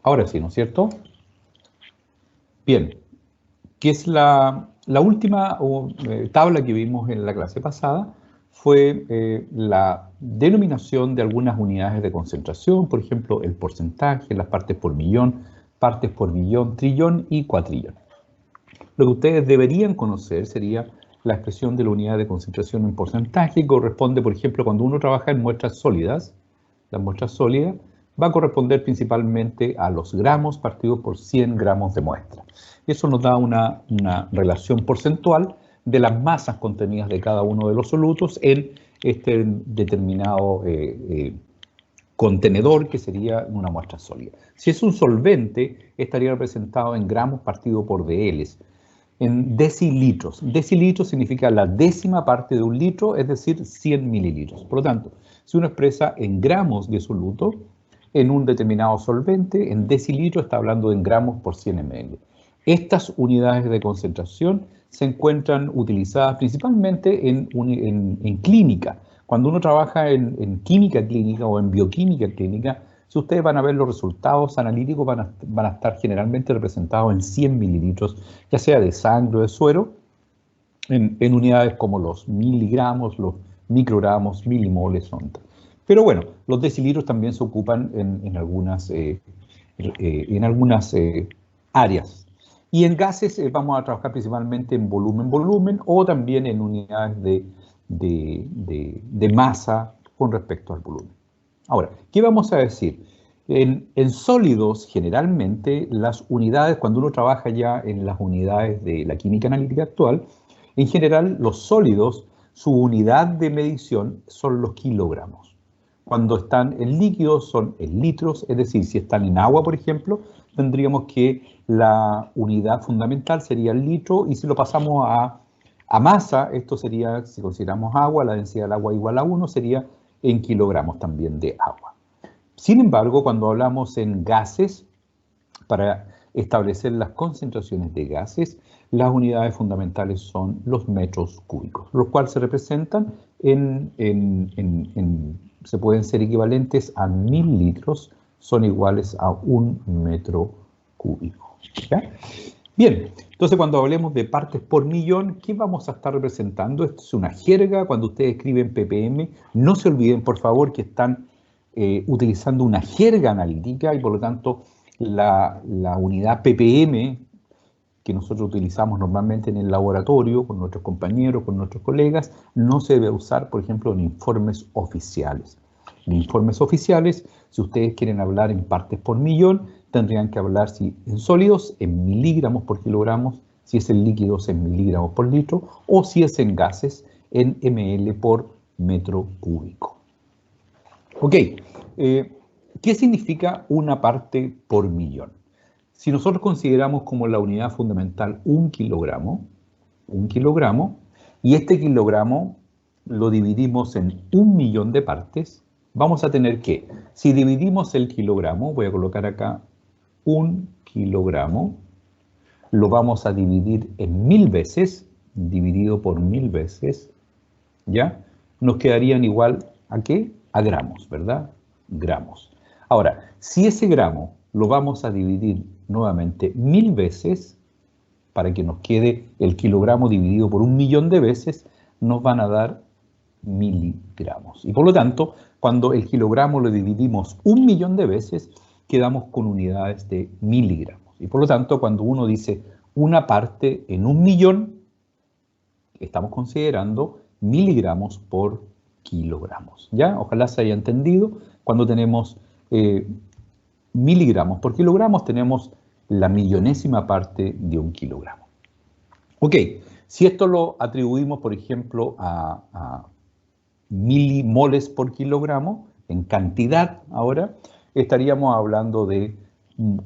Ahora sí, ¿no es cierto? Bien, ¿qué es la última tabla que vimos en la clase pasada? Fue la denominación de algunas unidades de concentración, por ejemplo, el porcentaje, las partes por millón, partes por billón, trillón y cuatrillón. Lo que ustedes deberían conocer sería la expresión de la unidad de concentración en porcentaje, que corresponde, por ejemplo, cuando uno trabaja en muestras sólidas, la muestra sólida va a corresponder principalmente a los gramos partidos por 100 gramos de muestra. Eso nos da una relación porcentual de las masas contenidas de cada uno de los solutos en este determinado contenedor que sería una muestra sólida. Si es un solvente, estaría representado en gramos partido por dLs. En decilitros. Decilitros significa la décima parte de un litro, es decir, 100 mililitros. Por lo tanto, si uno expresa en gramos de soluto en un determinado solvente, en decilitros está hablando en gramos por 100 ml. Estas unidades de concentración se encuentran utilizadas principalmente en clínica. Cuando uno trabaja en química clínica o en bioquímica clínica, si ustedes van a ver los resultados analíticos, van a estar generalmente representados en 100 mililitros, ya sea de sangre o de suero, en unidades como los miligramos, los microgramos, milimoles, son. Pero bueno, los decilitros también se ocupan en algunas áreas. Y en gases vamos a trabajar principalmente en volumen o también en unidades de masa con respecto al volumen. Ahora, ¿qué vamos a decir? En sólidos, generalmente, las unidades, cuando uno trabaja ya en las unidades de la química analítica actual, en general, los sólidos, su unidad de medición son los kilogramos. Cuando están en líquidos son en litros, es decir, si están en agua, por ejemplo, tendríamos que la unidad fundamental sería el litro, y si lo pasamos a masa, esto sería, si consideramos agua, la densidad del agua igual a 1, sería en kilogramos también de agua. Sin embargo, cuando hablamos en gases, para establecer las concentraciones de gases, las unidades fundamentales son los metros cúbicos, los cuales se representan se pueden ser equivalentes a 1000 litros, son iguales a 1 metro cúbico. ¿Ya? Bien, entonces cuando hablemos de partes por millón, ¿qué vamos a estar representando? Esto es una jerga. Cuando ustedes escriben ppm, no se olviden, por favor, que están utilizando una jerga analítica, y por lo tanto la unidad ppm que nosotros utilizamos normalmente en el laboratorio con nuestros compañeros, con nuestros colegas, no se debe usar, por ejemplo, en informes oficiales. En informes oficiales, si ustedes quieren hablar en partes por millón, tendrían que hablar, si en sólidos, en miligramos por kilogramos, si es en líquidos, en miligramos por litro, o si es en gases, en ml por metro cúbico. Ok, ¿qué significa una parte por millón? Si nosotros consideramos como la unidad fundamental un kilogramo, y este kilogramo lo dividimos en 1.000.000 de partes, vamos a tener que, si dividimos el kilogramo, voy a colocar acá 1 kilogramo, lo vamos a dividir en 1000 veces, dividido por 1000 veces, ¿ya? Nos quedarían igual a ¿qué? A gramos, ¿verdad? Gramos. Ahora, si ese gramo lo vamos a dividir nuevamente 1000 veces, para que nos quede el kilogramo dividido por 1.000.000 de veces, nos van a dar miligramos. Y por lo tanto, cuando el kilogramo lo dividimos 1.000.000 de veces, quedamos con unidades de miligramos. Y por lo tanto, cuando uno dice una parte en 1.000.000, estamos considerando miligramos por kilogramos. ¿Ya? Ojalá se haya entendido. Cuando tenemos miligramos por kilogramos, tenemos la millonésima parte de un kilogramo. Ok, si esto lo atribuimos, por ejemplo, a milimoles por kilogramo, en cantidad ahora, estaríamos hablando de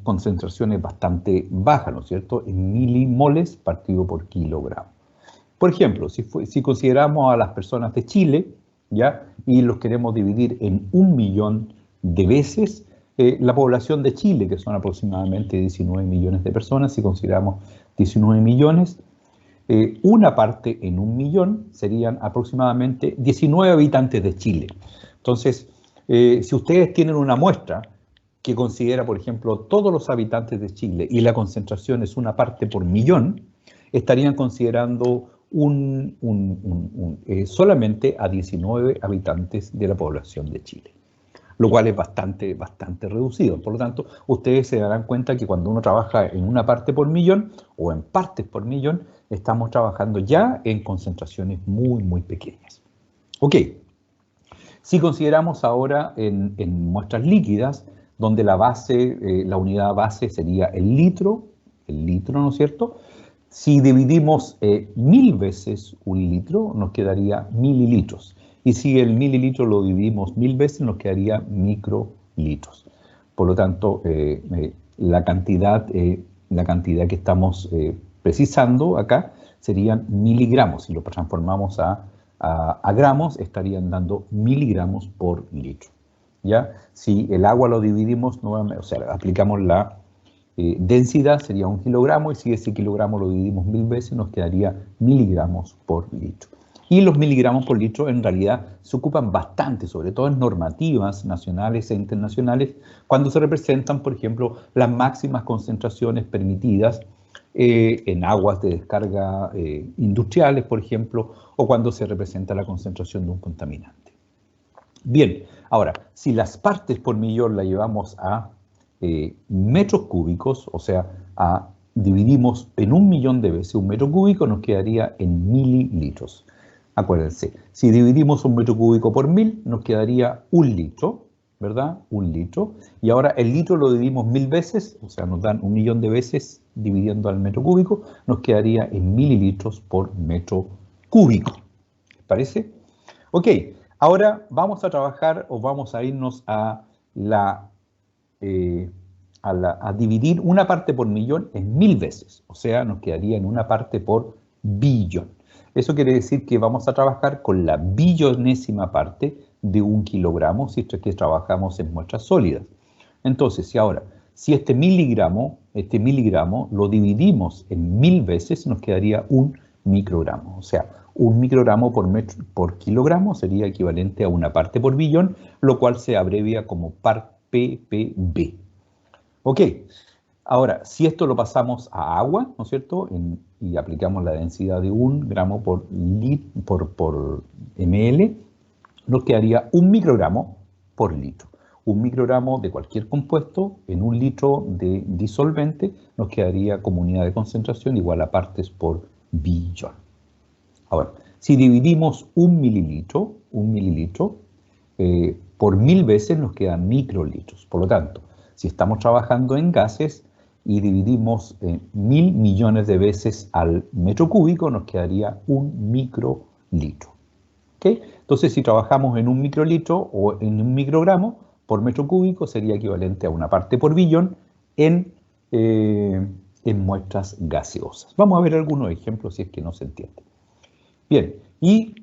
concentraciones bastante bajas, ¿no es cierto? En milimoles partido por kilogramo. Por ejemplo, si consideramos a las personas de Chile, ¿ya? Y los queremos dividir en 1.000.000 de veces, la población de Chile, que son aproximadamente 19 millones de personas, si consideramos 19 millones, una parte en 1.000.000 serían aproximadamente 19 habitantes de Chile. Entonces, si ustedes tienen una muestra que considera, por ejemplo, todos los habitantes de Chile y la concentración es una parte por millón, estarían considerando solamente a 19 habitantes de la población de Chile, lo cual es bastante reducido. Por lo tanto, ustedes se darán cuenta que cuando uno trabaja en una parte por millón o en partes por millón, estamos trabajando ya en concentraciones muy pequeñas. Ok, si consideramos ahora en muestras líquidas, donde la unidad base sería el litro, ¿no es cierto? Si dividimos 1000 veces un litro, nos quedaría mililitros. Y si el mililitro lo dividimos 1000 veces, nos quedaría microlitros. Por lo tanto, la cantidad que estamos precisando acá serían miligramos. Si lo transformamos a gramos, estarían dando miligramos por litro. ¿Ya? Si el agua lo dividimos nuevamente, o sea, aplicamos la densidad, sería 1 kilogramo, y si ese kilogramo lo dividimos 1000 veces, nos quedaría miligramos por litro. Y los miligramos por litro en realidad se ocupan bastante, sobre todo en normativas nacionales e internacionales, cuando se representan, por ejemplo, las máximas concentraciones permitidas en aguas de descarga industriales, por ejemplo, o cuando se representa la concentración de un contaminante. Bien, ahora, si las partes por millón la llevamos a metros cúbicos, o sea, dividimos en 1.000.000 de veces un metro cúbico, nos quedaría en mililitros. Acuérdense, si dividimos un metro cúbico por 1000, nos quedaría 1 litro, ¿verdad? 1 litro. Y ahora el litro lo dividimos 1000 veces, o sea, nos dan 1.000.000 de veces dividiendo al metro cúbico, nos quedaría en mililitros por metro cúbico. ¿Les parece? Ok, ahora vamos a trabajar o vamos a irnos a dividir una parte por millón en 1000 veces, o sea, nos quedaría en una parte por billón. Eso quiere decir que vamos a trabajar con la billonésima parte de 1 kilogramo, si esto es que trabajamos en muestras sólidas. Entonces, si este miligramo lo dividimos en 1000 veces, nos quedaría 1 microgramo. O sea, 1 microgramo por kilogramo sería equivalente a una parte por billón, lo cual se abrevia como ppb. Ok, ahora, si esto lo pasamos a agua, ¿no es cierto? Y aplicamos la densidad de 1 gramo por ml, nos quedaría 1 microgramo por litro. 1 microgramo de cualquier compuesto en 1 litro de disolvente nos quedaría como unidad de concentración igual a partes por billón. Ahora, si dividimos 1 mililitro por 1000 veces nos quedan microlitros. Por lo tanto, si estamos trabajando en gases y dividimos 1000 millones de veces al metro cúbico, nos quedaría 1 microlitro. ¿Okay? Entonces, si trabajamos en 1 microlitro o en 1 microgramo por metro cúbico, sería equivalente a una parte por billón en muestras gaseosas. Vamos a ver algunos ejemplos si es que no se entiende. Bien, y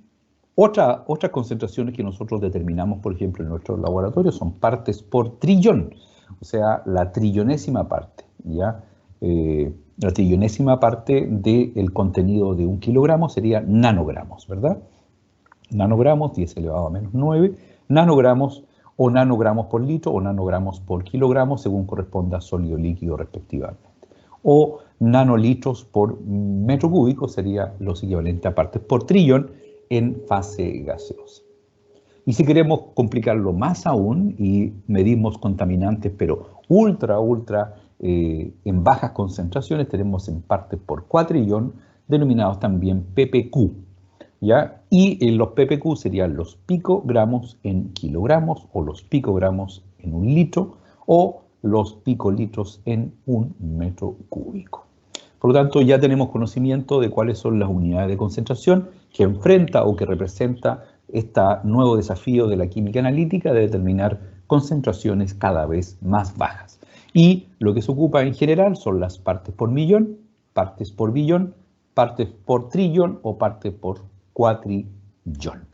otras concentraciones que nosotros determinamos, por ejemplo, en nuestros laboratorios son partes por trillón, o sea, la trillonésima parte, ¿ya? La trillonésima parte del contenido de 1 kilogramo sería nanogramos, ¿verdad? Nanogramos, 10 elevado a menos 9, nanogramos o nanogramos por litro o nanogramos por kilogramo, según corresponda a sólido líquido respectivamente. O nanolitros por metro cúbico sería los equivalentes a partes por trillón en fase gaseosa. Y si queremos complicarlo más aún y medimos contaminantes, pero ultra en bajas concentraciones, tenemos en partes por cuatrillón, denominados también ppq, ¿ya? Y los ppq serían los picogramos en kilogramos, o los picogramos en 1 litro, o los picolitros en 1 metro cúbico. Por lo tanto, ya tenemos conocimiento de cuáles son las unidades de concentración que enfrenta o que representa este nuevo desafío de la química analítica de determinar concentraciones cada vez más bajas. Y lo que se ocupa en general son las partes por millón, partes por billón, partes por trillón o partes por cuatrillón.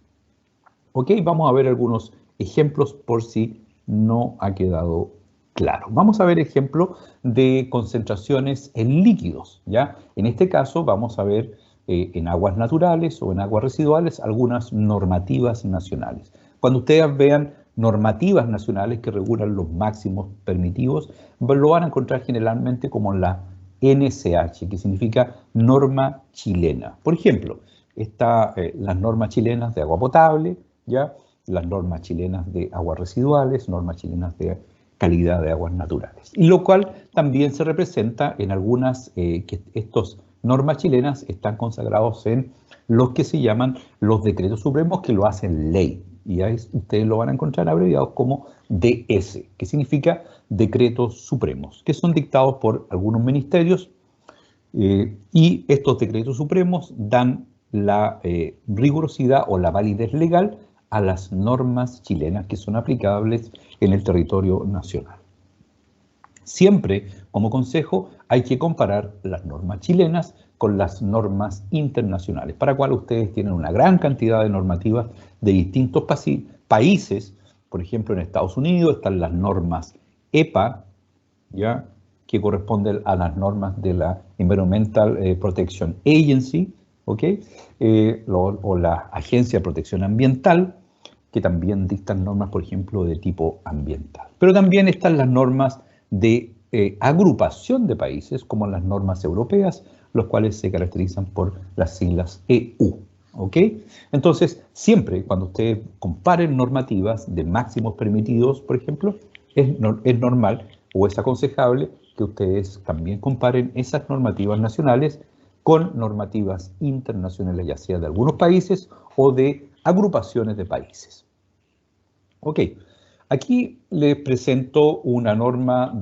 Ok, vamos a ver algunos ejemplos por si no ha quedado claro. Vamos a ver ejemplos de concentraciones en líquidos, ¿ya? En este caso vamos a ver en aguas naturales o en aguas residuales algunas normativas nacionales. Cuando ustedes vean normativas nacionales que regulan los máximos permitidos, lo van a encontrar generalmente como la NSH, que significa norma chilena. Por ejemplo, están las normas chilenas de agua potable, ¿ya? Las normas chilenas de aguas residuales, normas chilenas de calidad de aguas naturales. Y lo cual también se representa en algunas, que estos normas chilenas están consagrados en los que se llaman los decretos supremos que lo hacen ley. Y ahí ustedes lo van a encontrar abreviados como DS, que significa decretos supremos, que son dictados por algunos ministerios y estos decretos supremos dan la rigurosidad o la validez legal a las normas chilenas que son aplicables en el territorio nacional. Siempre, como consejo, hay que comparar las normas chilenas con las normas internacionales, para cual ustedes tienen una gran cantidad de normativas de distintos países. Por ejemplo, en Estados Unidos están las normas EPA, ¿ya?, que corresponden a las normas de la Environmental Protection Agency, ¿ok? O la Agencia de Protección Ambiental, que también dictan normas, por ejemplo, de tipo ambiental. Pero también están las normas de agrupación de países, como las normas europeas, los cuales se caracterizan por las siglas EU, ¿ok? Entonces, siempre cuando ustedes comparen normativas de máximos permitidos, por ejemplo, es normal o es aconsejable que ustedes también comparen esas normativas nacionales con normativas internacionales, ya sea de algunos países o de agrupaciones de países. Ok, aquí les presento una norma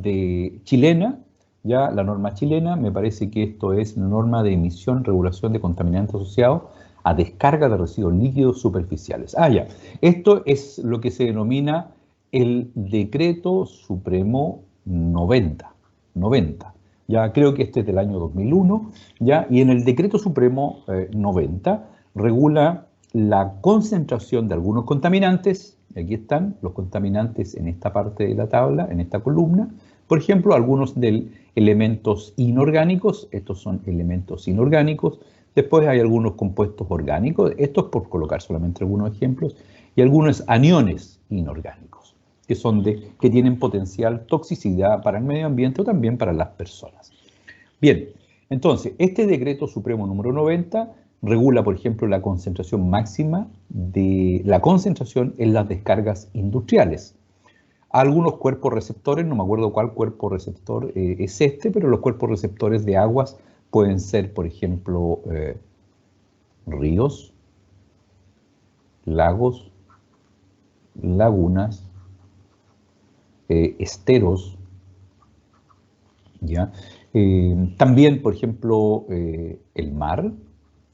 chilena, ya la norma chilena, me parece que esto es norma de emisión, regulación de contaminantes asociados a descarga de residuos líquidos superficiales. Ya, esto es lo que se denomina el Decreto Supremo 90. Ya creo que este es del año 2001, ¿ya? Y en el Decreto Supremo 90 regula la concentración de algunos contaminantes. Aquí están los contaminantes en esta parte de la tabla, en esta columna. Por ejemplo, algunos de elementos inorgánicos, estos son elementos inorgánicos. Después hay algunos compuestos orgánicos, estos por colocar solamente algunos ejemplos, y algunos aniones inorgánicos, que tienen potencial toxicidad para el medio ambiente o también para las personas. Bien, entonces, este Decreto Supremo número 90 regula, por ejemplo, la concentración máxima de la concentración en las descargas industriales. Algunos cuerpos receptores, no me acuerdo cuál cuerpo receptor es este, pero los cuerpos receptores de aguas pueden ser, por ejemplo, ríos, lagos, lagunas, esteros, ¿ya? También, por ejemplo, el mar,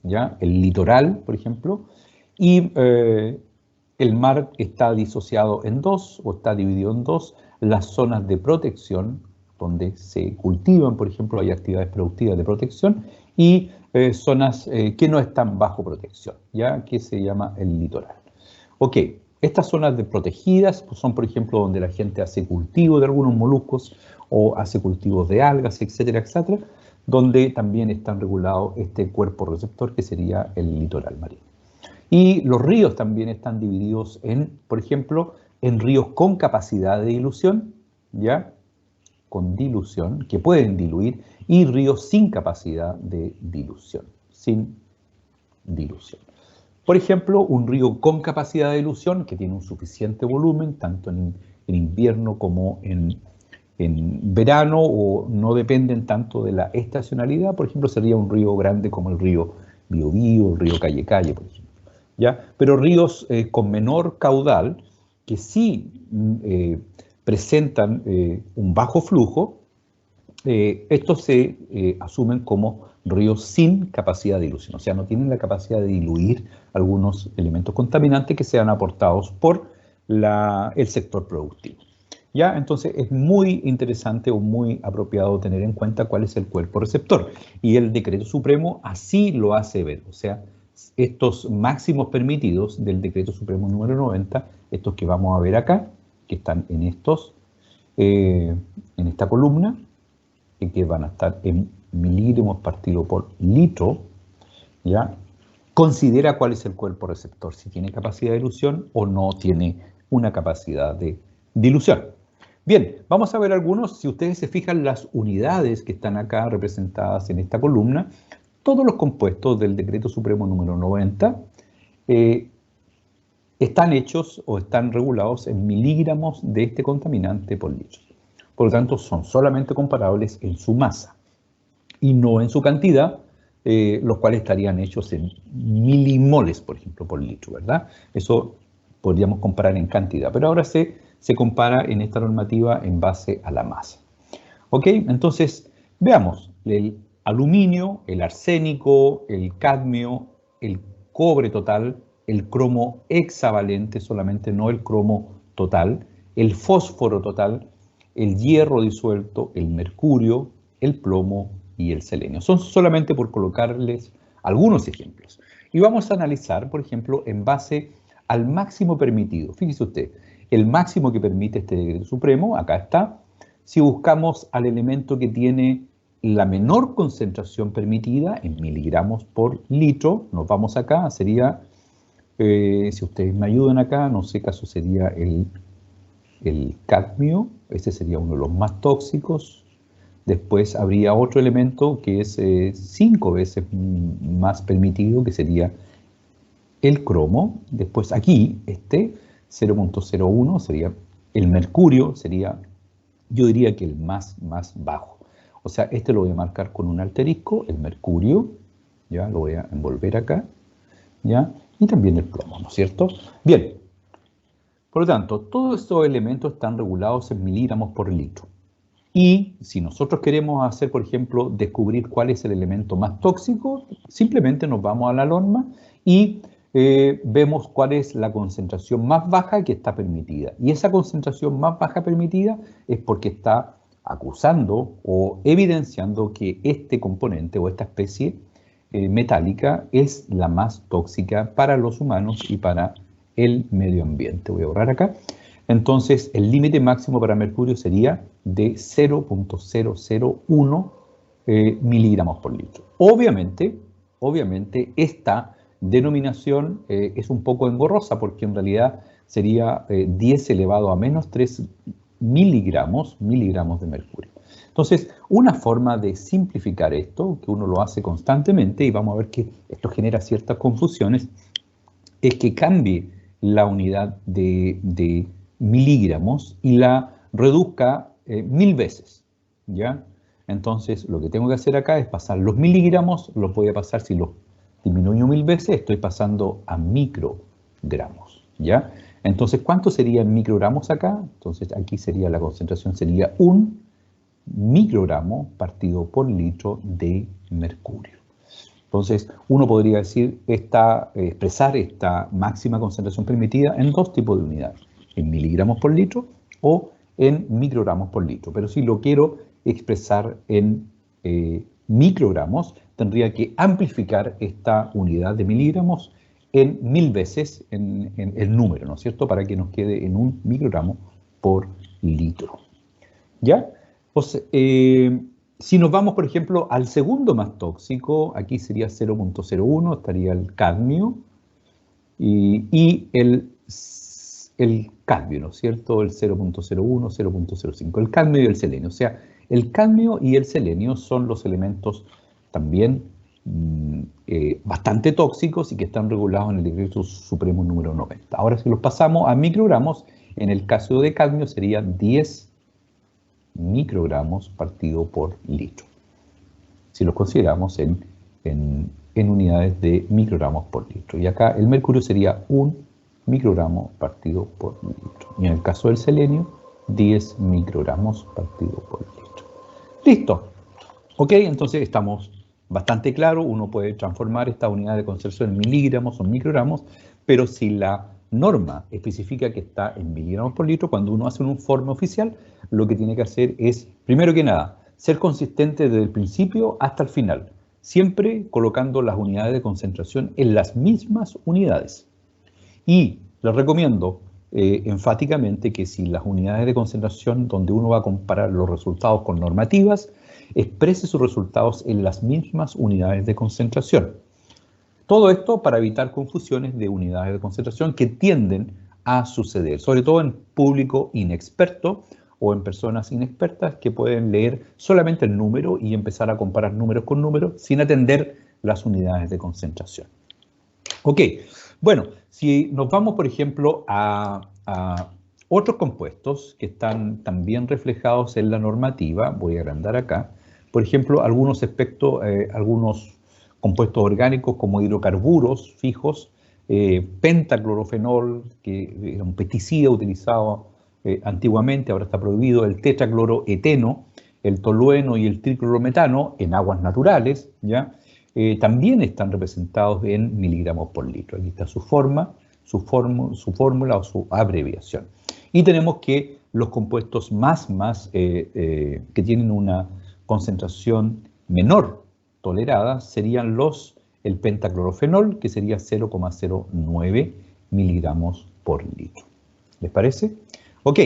¿ya? El litoral, por ejemplo, y el mar está disociado en dos, o está dividido en dos, las zonas de protección, donde se cultivan, por ejemplo, hay actividades productivas de protección, y zonas que no están bajo protección, ¿ya? Que se llama el litoral. Ok, estas zonas protegidas pues son, por ejemplo, donde la gente hace cultivo de algunos moluscos o hace cultivos de algas, etcétera, etcétera, donde también están regulados este cuerpo receptor que sería el litoral marino. Y los ríos también están divididos en, por ejemplo, en ríos con capacidad de dilución, ¿ya? Con dilución, que pueden diluir, y ríos sin capacidad de dilución, sin dilución. Por ejemplo, un río con capacidad de dilución, que tiene un suficiente volumen, tanto en invierno como en verano, o no dependen tanto de la estacionalidad, por ejemplo, sería un río grande como el río Biobío, el río Calle, por ejemplo, ¿ya? Pero ríos con menor caudal, que sí presentan un bajo flujo, estos se asumen como ríos sin capacidad de dilución, o sea, no tienen la capacidad de diluir algunos elementos contaminantes que sean aportados por el sector productivo. ¿Ya? Entonces es muy interesante o muy apropiado tener en cuenta cuál es el cuerpo receptor. Y el decreto supremo así lo hace ver. O sea, estos máximos permitidos del decreto supremo número 90, estos que vamos a ver acá, que están en esta columna, que van a estar en miligramos partido por litro, ¿ya? Considera cuál es el cuerpo receptor, si tiene capacidad de dilución o no tiene una capacidad de dilución. Bien, vamos a ver algunos. Si ustedes se fijan, las unidades que están acá representadas en esta columna, todos los compuestos del decreto supremo número 90 están hechos o están regulados en miligramos de este contaminante por litro. Por lo tanto, son solamente comparables en su masa y no en su cantidad, los cuales estarían hechos en milimoles, por ejemplo, por litro, ¿verdad? Eso podríamos comparar en cantidad, pero ahora se compara en esta normativa en base a la masa. ¿Ok? Entonces, veamos, el aluminio, el arsénico, el cadmio, el cobre total, el cromo hexavalente, solamente no el cromo total, el fósforo total, el hierro disuelto, el mercurio, el plomo y el selenio. Son solamente por colocarles algunos ejemplos. Y vamos a analizar, por ejemplo, en base al máximo permitido. Fíjese usted, el máximo que permite este decreto supremo, acá está. Si buscamos al elemento que tiene la menor concentración permitida en miligramos por litro, nos vamos acá, sería, si ustedes me ayudan acá, no sé, caso sería el cadmio, este sería uno de los más tóxicos. Después habría otro elemento que es 5 veces más permitido, que sería el cromo. Después aquí, 0.01 sería el mercurio, sería, yo diría que el más bajo. O sea, lo voy a marcar con un asterisco, el mercurio, ya lo voy a envolver acá, ya, y también el plomo, ¿no es cierto? Bien, por lo tanto, todos estos elementos están regulados en miligramos por litro. Y si nosotros queremos hacer, por ejemplo, descubrir cuál es el elemento más tóxico, simplemente nos vamos a la norma y vemos cuál es la concentración más baja que está permitida. Y esa concentración más baja permitida es porque está acusando o evidenciando que este componente o esta especie metálica es la más tóxica para los humanos y para el medio ambiente. Voy a borrar acá. Entonces, el límite máximo para mercurio sería de 0.001 miligramos por litro. Obviamente, esta denominación es un poco engorrosa porque en realidad sería 10 elevado a menos 3 miligramos de mercurio. Entonces, una forma de simplificar esto, que uno lo hace constantemente, y vamos a ver que esto genera ciertas confusiones, es que cambie la unidad de miligramos y la reduzca 1000 veces, ¿ya? Entonces, lo que tengo que hacer acá es pasar los miligramos, los voy a pasar, si los disminuyo 1000 veces, estoy pasando a microgramos, ¿ya? Entonces, ¿cuánto sería en microgramos acá? Entonces, aquí sería la concentración, sería 1 microgramo partido por litro de mercurio. Entonces, uno podría decir, expresar esta máxima concentración permitida en dos tipos de unidades, en miligramos por litro o en microgramos por litro. Pero si lo quiero expresar en microgramos, tendría que amplificar esta unidad de miligramos en 1000 veces en el número, ¿no es cierto?, para que nos quede en 1 microgramo por litro. ¿Ya? Pues, si nos vamos, por ejemplo, al segundo más tóxico, aquí sería 0.01, estaría el cadmio y el cadmio, ¿no es cierto?, el 0.01, 0.05, el cadmio y el selenio. O sea, el cadmio y el selenio son los elementos también bastante tóxicos y que están regulados en el decreto supremo número 90. Ahora, si los pasamos a microgramos, en el caso de cadmio sería 10 microgramos partido por litro, si los consideramos en unidades de microgramos por litro. Y acá el mercurio sería 1 microgramo partido por litro. Y en el caso del selenio, 10 microgramos partido por litro. Listo. Ok, entonces estamos bastante claros. Uno puede transformar esta unidad de concentración en miligramos o microgramos, pero si la norma especifica que está en miligramos por litro, cuando uno hace un informe oficial, lo que tiene que hacer es, primero que nada, ser consistente desde el principio hasta el final, siempre colocando las unidades de concentración en las mismas unidades. Y les recomiendo enfáticamente que si las unidades de concentración donde uno va a comparar los resultados con normativas, exprese sus resultados en las mismas unidades de concentración. Todo esto para evitar confusiones de unidades de concentración que tienden a suceder, sobre todo en público inexperto o en personas inexpertas que pueden leer solamente el número y empezar a comparar números con números sin atender las unidades de concentración. Ok, bueno, si nos vamos, por ejemplo, a otros compuestos que están también reflejados en la normativa, voy a agrandar acá, por ejemplo, algunos aspectos, algunos compuestos orgánicos como hidrocarburos fijos, pentaclorofenol, que era un pesticida utilizado antiguamente, ahora está prohibido, el tetracloroeteno, el tolueno y el triclorometano en aguas naturales, ¿ya? También están representados en miligramos por litro. Aquí está su forma, su fórmula o su abreviación. Y tenemos que los compuestos que tienen una concentración menor tolerada serían el pentaclorofenol, que sería 0,09 miligramos por litro. ¿Les parece? Ok,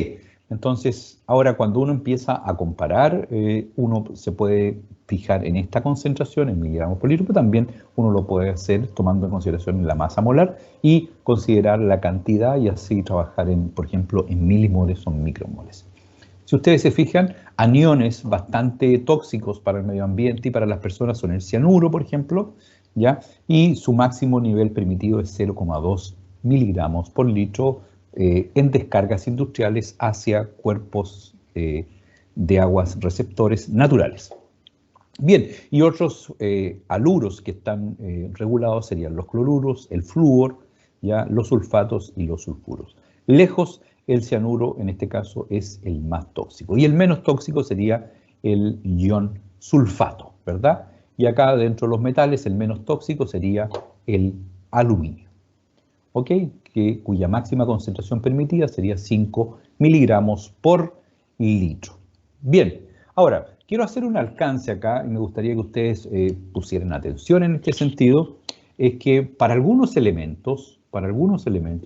entonces ahora cuando uno empieza a comparar, uno se puede fijar en esta concentración en miligramos por litro, pero también uno lo puede hacer tomando en consideración la masa molar y considerar la cantidad y así trabajar, por ejemplo, en milimoles o micromoles. Si ustedes se fijan, aniones bastante tóxicos para el medio ambiente y para las personas son el cianuro, por ejemplo, ¿ya? Y su máximo nivel permitido es 0,2 miligramos por litro en descargas industriales hacia cuerpos de aguas receptores naturales. Bien, y otros haluros que están regulados serían los cloruros, el flúor, ¿ya? Los sulfatos y los sulfuros. Lejos, el cianuro, en este caso, es el más tóxico. Y el menos tóxico sería el ion sulfato, ¿verdad? Y acá, dentro de los metales, el menos tóxico sería el aluminio, ¿ok? Cuya máxima concentración permitida sería 5 miligramos por litro. Bien, ahora, quiero hacer un alcance acá y me gustaría que ustedes pusieran atención en este sentido, es que para algunos elementos,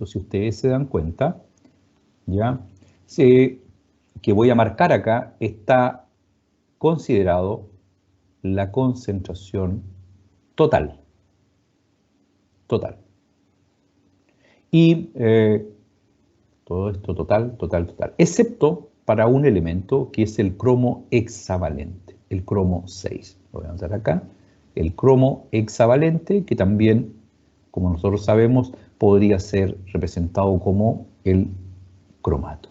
si ustedes se dan cuenta, ¿ya? Que voy a marcar acá, está considerado la concentración total. Y todo esto total, excepto para un elemento que es el cromo hexavalente, el cromo 6. Lo voy a anotar acá, el cromo hexavalente, que también, como nosotros sabemos, podría ser representado como el cromato,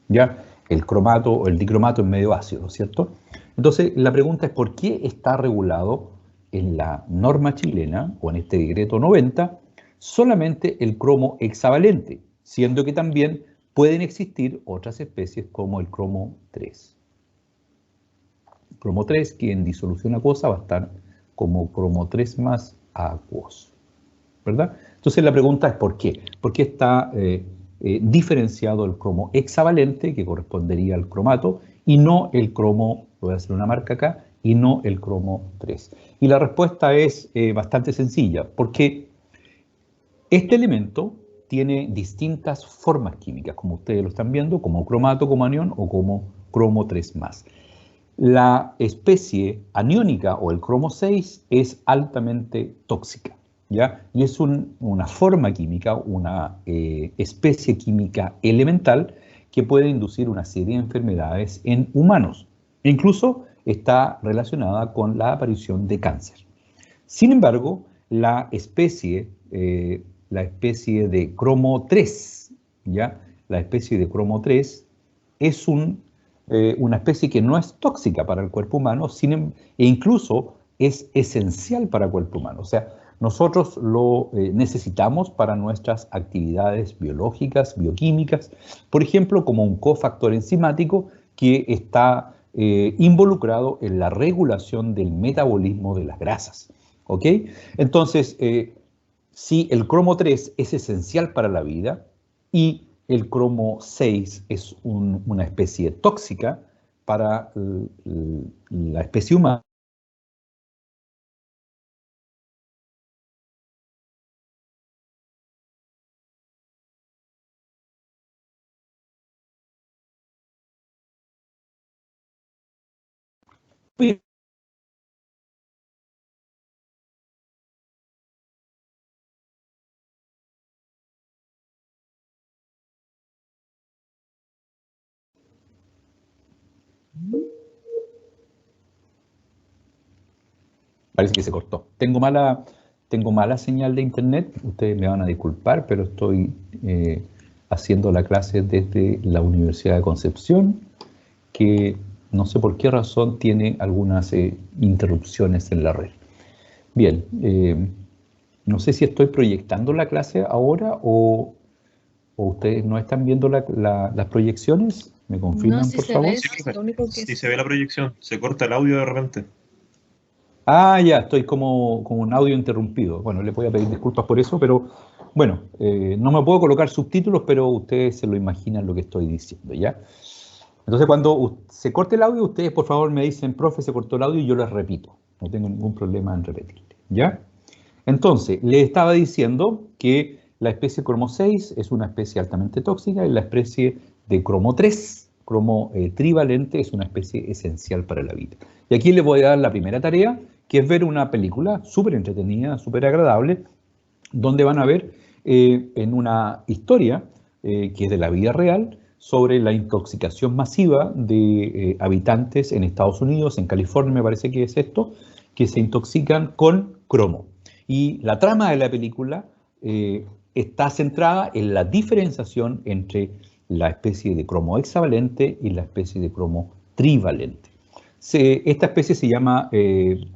¿ya? El cromato o el dicromato es medio ácido, ¿cierto? Entonces, la pregunta es ¿por qué está regulado en la norma chilena o en este decreto 90 solamente el cromo hexavalente, siendo que también pueden existir otras especies como el cromo 3? Cromo 3, que en disolución acuosa va a estar como cromo 3 más acuoso, ¿verdad? Entonces la pregunta es ¿por qué? ¿Por qué está diferenciado el cromo hexavalente, que correspondería al cromato, y no el cromo, voy a hacer una marca acá, y no el cromo 3? Y la respuesta es bastante sencilla, porque este elemento tiene distintas formas químicas, como ustedes lo están viendo, como cromato, como anión o como cromo 3 más. La especie aniónica o el cromo 6 es altamente tóxica, ¿ya? Y es una forma química, una especie química elemental que puede inducir una serie de enfermedades en humanos. Incluso está relacionada con la aparición de cáncer. Sin embargo, la especie de cromo 3, ¿ya? La especie de cromo 3 es una especie que no es tóxica para el cuerpo humano, e incluso es esencial para el cuerpo humano. O sea, nosotros lo necesitamos para nuestras actividades biológicas, bioquímicas, por ejemplo, como un cofactor enzimático que está involucrado en la regulación del metabolismo de las grasas, ¿ok? Entonces, si el cromo 3 es esencial para la vida, y el cromo 6 es una especie tóxica para la especie humana. Parece que se cortó. Tengo mala señal de internet, ustedes me van a disculpar, pero estoy haciendo la clase desde la Universidad de Concepción, que no sé por qué razón tiene algunas interrupciones en la red. Bien, no sé si estoy proyectando la clase ahora o ustedes no están viendo las proyecciones. ¿Me confirman, por favor? Sí, se ve la proyección, se corta el audio de repente. Ah, ya, estoy como un audio interrumpido. Bueno, le voy a pedir disculpas por eso, pero bueno, no me puedo colocar subtítulos, pero ustedes se lo imaginan lo que estoy diciendo, ¿ya? Entonces, cuando se corte el audio, ustedes por favor me dicen, profe, se cortó el audio y yo les repito. No tengo ningún problema en repetir, ¿ya? Entonces, le estaba diciendo que la especie cromo 6 es una especie altamente tóxica y la especie de cromo 3, cromo trivalente, es una especie esencial para la vida. Y aquí les voy a dar la primera tarea, que es ver una película súper entretenida, súper agradable, donde van a ver en una historia que es de la vida real sobre la intoxicación masiva de habitantes en Estados Unidos, en California me parece que es esto, que se intoxican con cromo. Y la trama de la película está centrada en la diferenciación entre la especie de cromo hexavalente y la especie de cromo trivalente. Esta especie se llama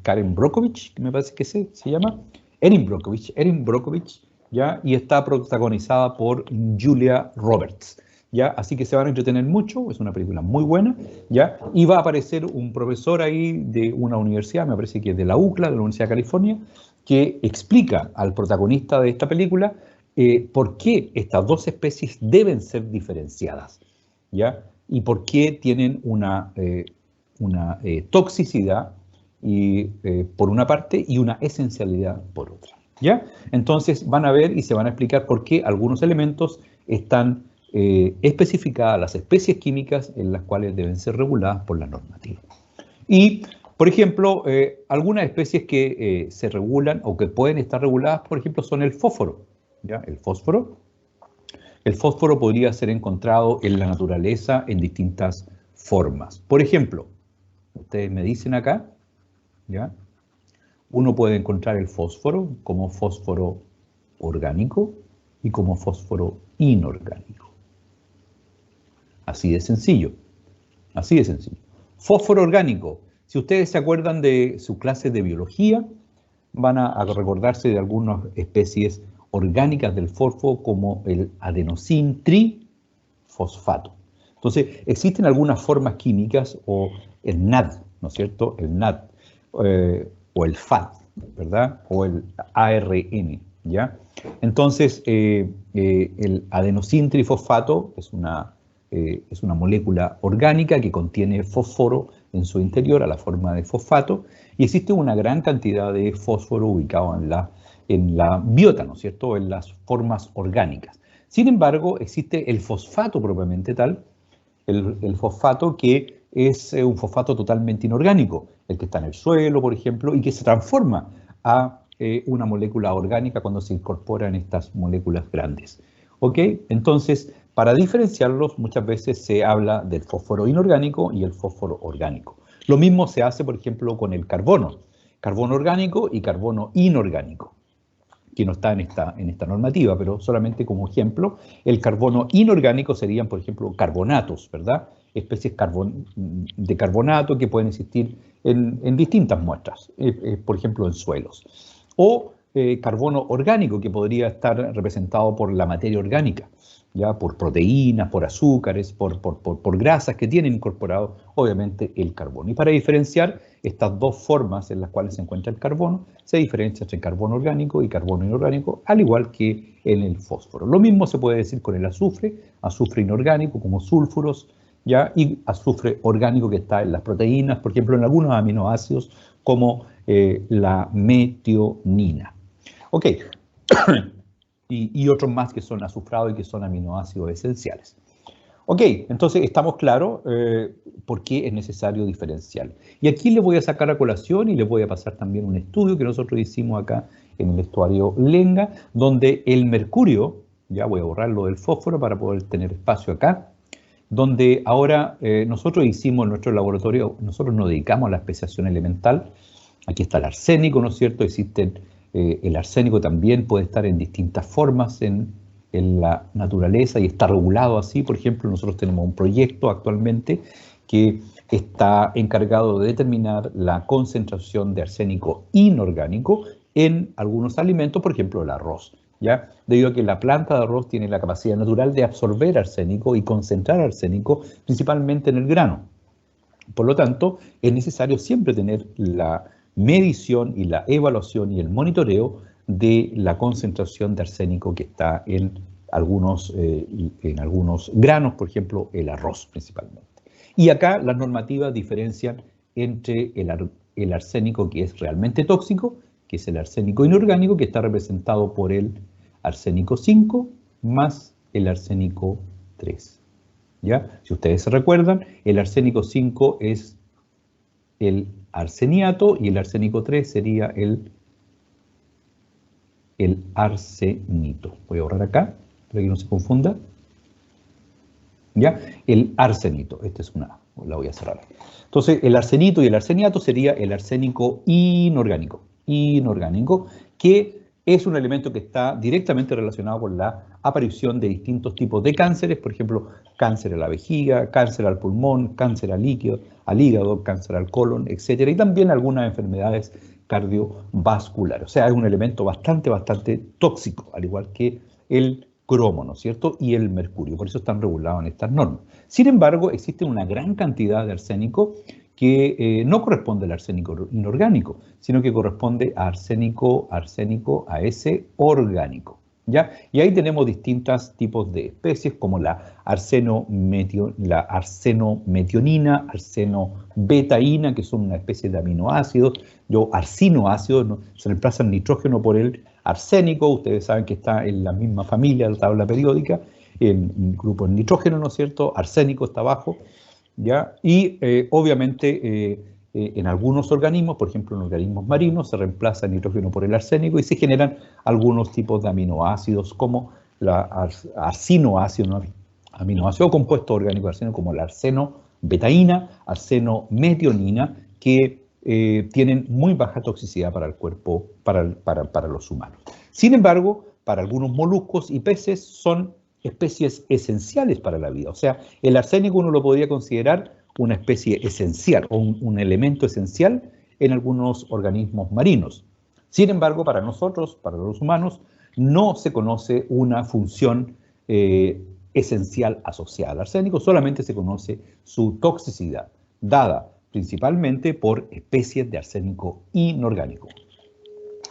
Karen Brockovich, que me parece que se llama, Erin Brockovich, ¿ya? Y está protagonizada por Julia Roberts, ¿ya? Así que se van a entretener mucho, es una película muy buena, ¿ya? Y va a aparecer un profesor ahí de una universidad, me parece que es de la UCLA, de la Universidad de California, que explica al protagonista de esta película por qué estas dos especies deben ser diferenciadas, ¿ya? Y por qué tienen una toxicidad y, por una parte y una esencialidad por otra, ¿ya? Entonces van a ver y se van a explicar por qué algunos elementos están especificadas las especies químicas en las cuales deben ser reguladas por la normativa. Y, por ejemplo, algunas especies que se regulan o que pueden estar reguladas, por ejemplo, son el fósforo, ¿ya? El fósforo podría ser encontrado en la naturaleza en distintas formas. Por ejemplo, ustedes me dicen acá, ¿ya? Uno puede encontrar el fósforo como fósforo orgánico y como fósforo inorgánico. Así de sencillo, así de sencillo. Fósforo orgánico, si ustedes se acuerdan de sus clases de biología, van a recordarse de algunas especies orgánicas del fósforo como el adenosin trifosfato. Entonces, existen algunas formas químicas o el NAD, ¿no es cierto? El NAD o el FAT, ¿verdad? O el ARN, ¿ya? Entonces, el adenosin trifosfato es una molécula orgánica que contiene fósforo en su interior a la forma de fosfato y existe una gran cantidad de fósforo ubicado en la biota, ¿no es cierto?, en las formas orgánicas. Sin embargo, existe el fosfato propiamente tal, el fosfato que es un fosfato totalmente inorgánico, el que está en el suelo, por ejemplo, y que se transforma a una molécula orgánica cuando se incorporan estas moléculas grandes. ¿Ok? Entonces, para diferenciarlos, muchas veces se habla del fósforo inorgánico y el fósforo orgánico. Lo mismo se hace, por ejemplo, con el carbono orgánico y carbono inorgánico, que no está en esta normativa, pero solamente como ejemplo, el carbono inorgánico serían, por ejemplo, carbonatos, ¿verdad? Especies de carbonato que pueden existir en distintas muestras, por ejemplo, en suelos. O carbono orgánico, que podría estar representado por la materia orgánica, ya por proteínas, por azúcares, por grasas que tienen incorporado, obviamente, el carbono. Y para diferenciar estas dos formas en las cuales se encuentra el carbono, se diferencia entre carbono orgánico y carbono inorgánico, al igual que en el fósforo. Lo mismo se puede decir con el azufre inorgánico como sulfuros, ¿ya? Y azufre orgánico que está en las proteínas, por ejemplo, en algunos aminoácidos como la metionina. Ok, y otros más que son azufrados y que son aminoácidos esenciales. Ok, entonces estamos claros por qué es necesario diferenciar. Y aquí les voy a sacar a colación y les voy a pasar también un estudio que nosotros hicimos acá en el estuario Lenga, donde el mercurio, ya voy a borrarlo del fósforo para poder tener espacio acá, donde ahora nosotros hicimos en nuestro laboratorio, nosotros nos dedicamos a la especiación elemental. Aquí está el arsénico, ¿no es cierto? El arsénico también puede estar en distintas formas en la naturaleza y está regulado así. Por ejemplo, nosotros tenemos un proyecto actualmente que está encargado de determinar la concentración de arsénico inorgánico en algunos alimentos, por ejemplo, el arroz, ¿ya? Debido a que la planta de arroz tiene la capacidad natural de absorber arsénico y concentrar arsénico principalmente en el grano. Por lo tanto, es necesario siempre tener la medición y la evaluación y el monitoreo de la concentración de arsénico que está en algunos granos, por ejemplo, el arroz principalmente. Y acá las normativas diferencian entre el arsénico que es realmente tóxico, que es el arsénico inorgánico, que está representado por el arsénico 5 más el arsénico 3. ¿Ya? Si ustedes se recuerdan, el arsénico 5 es el arseniato y el arsénico 3 sería el arsenito. Voy a borrar acá, para que no se confunda. ¿Ya? El arsenito, esta es una A, la voy a cerrar. Entonces, el arsenito y el arseniato sería el arsénico inorgánico, que es un elemento que está directamente relacionado con la aparición de distintos tipos de cánceres, por ejemplo, cáncer a la vejiga, cáncer al pulmón, cáncer al hígado, cáncer al colon, etc. Y también algunas enfermedades cardiovasculares. O sea, es un elemento bastante tóxico, al igual que el cromo, ¿no es cierto? Y el mercurio, por eso están regulados en estas normas. Sin embargo, existe una gran cantidad de arsénico que no corresponde al arsénico inorgánico, sino que corresponde a arsénico a ese orgánico, ¿ya? Y ahí tenemos distintos tipos de especies, como la arsenometionina, arsenobetaína, que son una especie de aminoácidos, arsinoácidos, ¿no? Se reemplaza el nitrógeno por el arsénico. Ustedes saben que está en la misma familia de la tabla periódica, en grupo de nitrógeno, ¿no es cierto? Arsénico está abajo, ¿ya? Y obviamente en algunos organismos, por ejemplo en organismos marinos, se reemplaza el nitrógeno por el arsénico y se generan algunos tipos de aminoácidos como la arsinoácido, ¿no? Aminoácido compuesto orgánico de arseno, como la arsenobetaína, arsenometionina, que tienen muy baja toxicidad para el cuerpo, para los humanos. Sin embargo, para algunos moluscos y peces son especies esenciales para la vida. O sea, el arsénico uno lo podría considerar una especie esencial o un elemento esencial en algunos organismos marinos. Sin embargo, para nosotros, para los humanos, no se conoce una función esencial asociada al arsénico, solamente se conoce su toxicidad, dada principalmente por especies de arsénico inorgánico.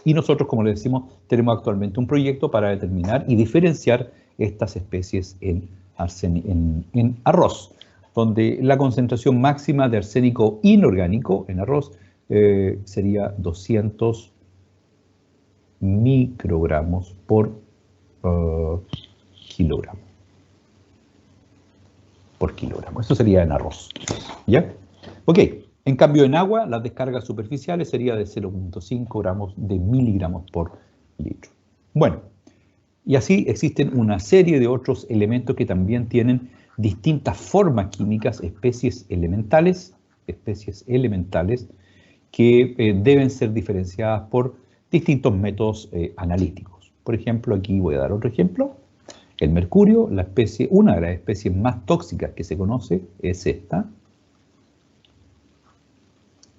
Y nosotros, como les decimos, tenemos actualmente un proyecto para determinar y diferenciar estas especies en arroz, donde la concentración máxima de arsénico inorgánico en arroz sería 200 microgramos por kilogramo. Eso sería en arroz, ¿ya? Ok, en cambio en agua las descargas superficiales sería de 0.5 gramos de miligramos por litro. Bueno, y así existen una serie de otros elementos que también tienen distintas formas químicas, especies elementales que deben ser diferenciadas por distintos métodos analíticos. Por ejemplo, aquí voy a dar otro ejemplo. El mercurio, una de las especies más tóxicas que se conoce es esta,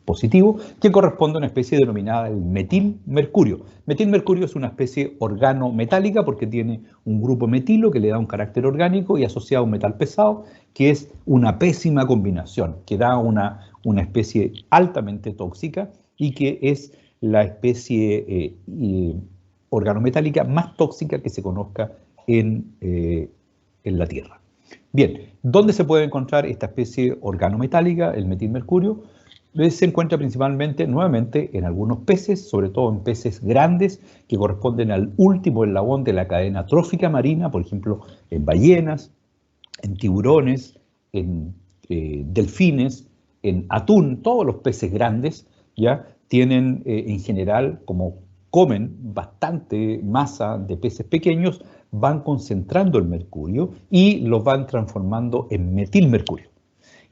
positivo, que corresponde a una especie denominada el metilmercurio. Metilmercurio es una especie organometálica porque tiene un grupo metilo que le da un carácter orgánico y asociado a un metal pesado, que es una pésima combinación, que da una especie altamente tóxica y que es la especie organometálica más tóxica que se conozca en la Tierra. Bien, ¿dónde se puede encontrar esta especie organometálica, el metilmercurio? Se encuentra principalmente, nuevamente, en algunos peces, sobre todo en peces grandes, que corresponden al último eslabón de la cadena trófica marina, por ejemplo, en ballenas, en tiburones, en delfines, en atún. Todos los peces grandes ya tienen en general, como comen bastante masa de peces pequeños, van concentrando el mercurio y lo van transformando en metilmercurio.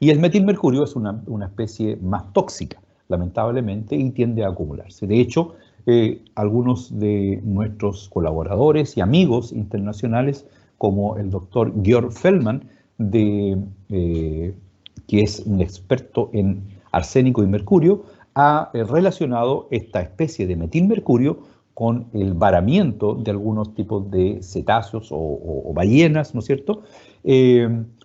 Y el metilmercurio es una especie más tóxica, lamentablemente, y tiende a acumularse. De hecho, algunos de nuestros colaboradores y amigos internacionales, como el doctor Georg Feldman, que es un experto en arsénico y mercurio, ha relacionado esta especie de metilmercurio con el varamiento de algunos tipos de cetáceos o ballenas, ¿no es cierto?,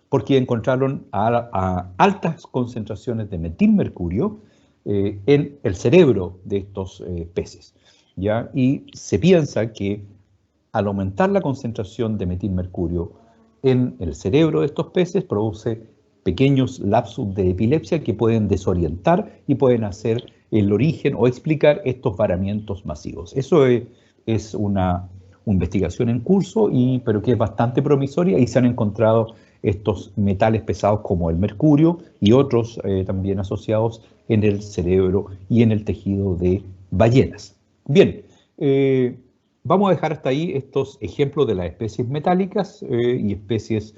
porque encontraron a altas concentraciones de metilmercurio en el cerebro de estos peces, ¿ya? Y se piensa que al aumentar la concentración de metilmercurio en el cerebro de estos peces, produce pequeños lapsus de epilepsia que pueden desorientar y pueden hacer el origen o explicar estos varamientos masivos. Eso es una investigación en curso, pero que es bastante promisoria, y se han encontrado estos metales pesados como el mercurio y otros también asociados en el cerebro y en el tejido de ballenas. Bien, vamos a dejar hasta ahí estos ejemplos de las especies metálicas y especies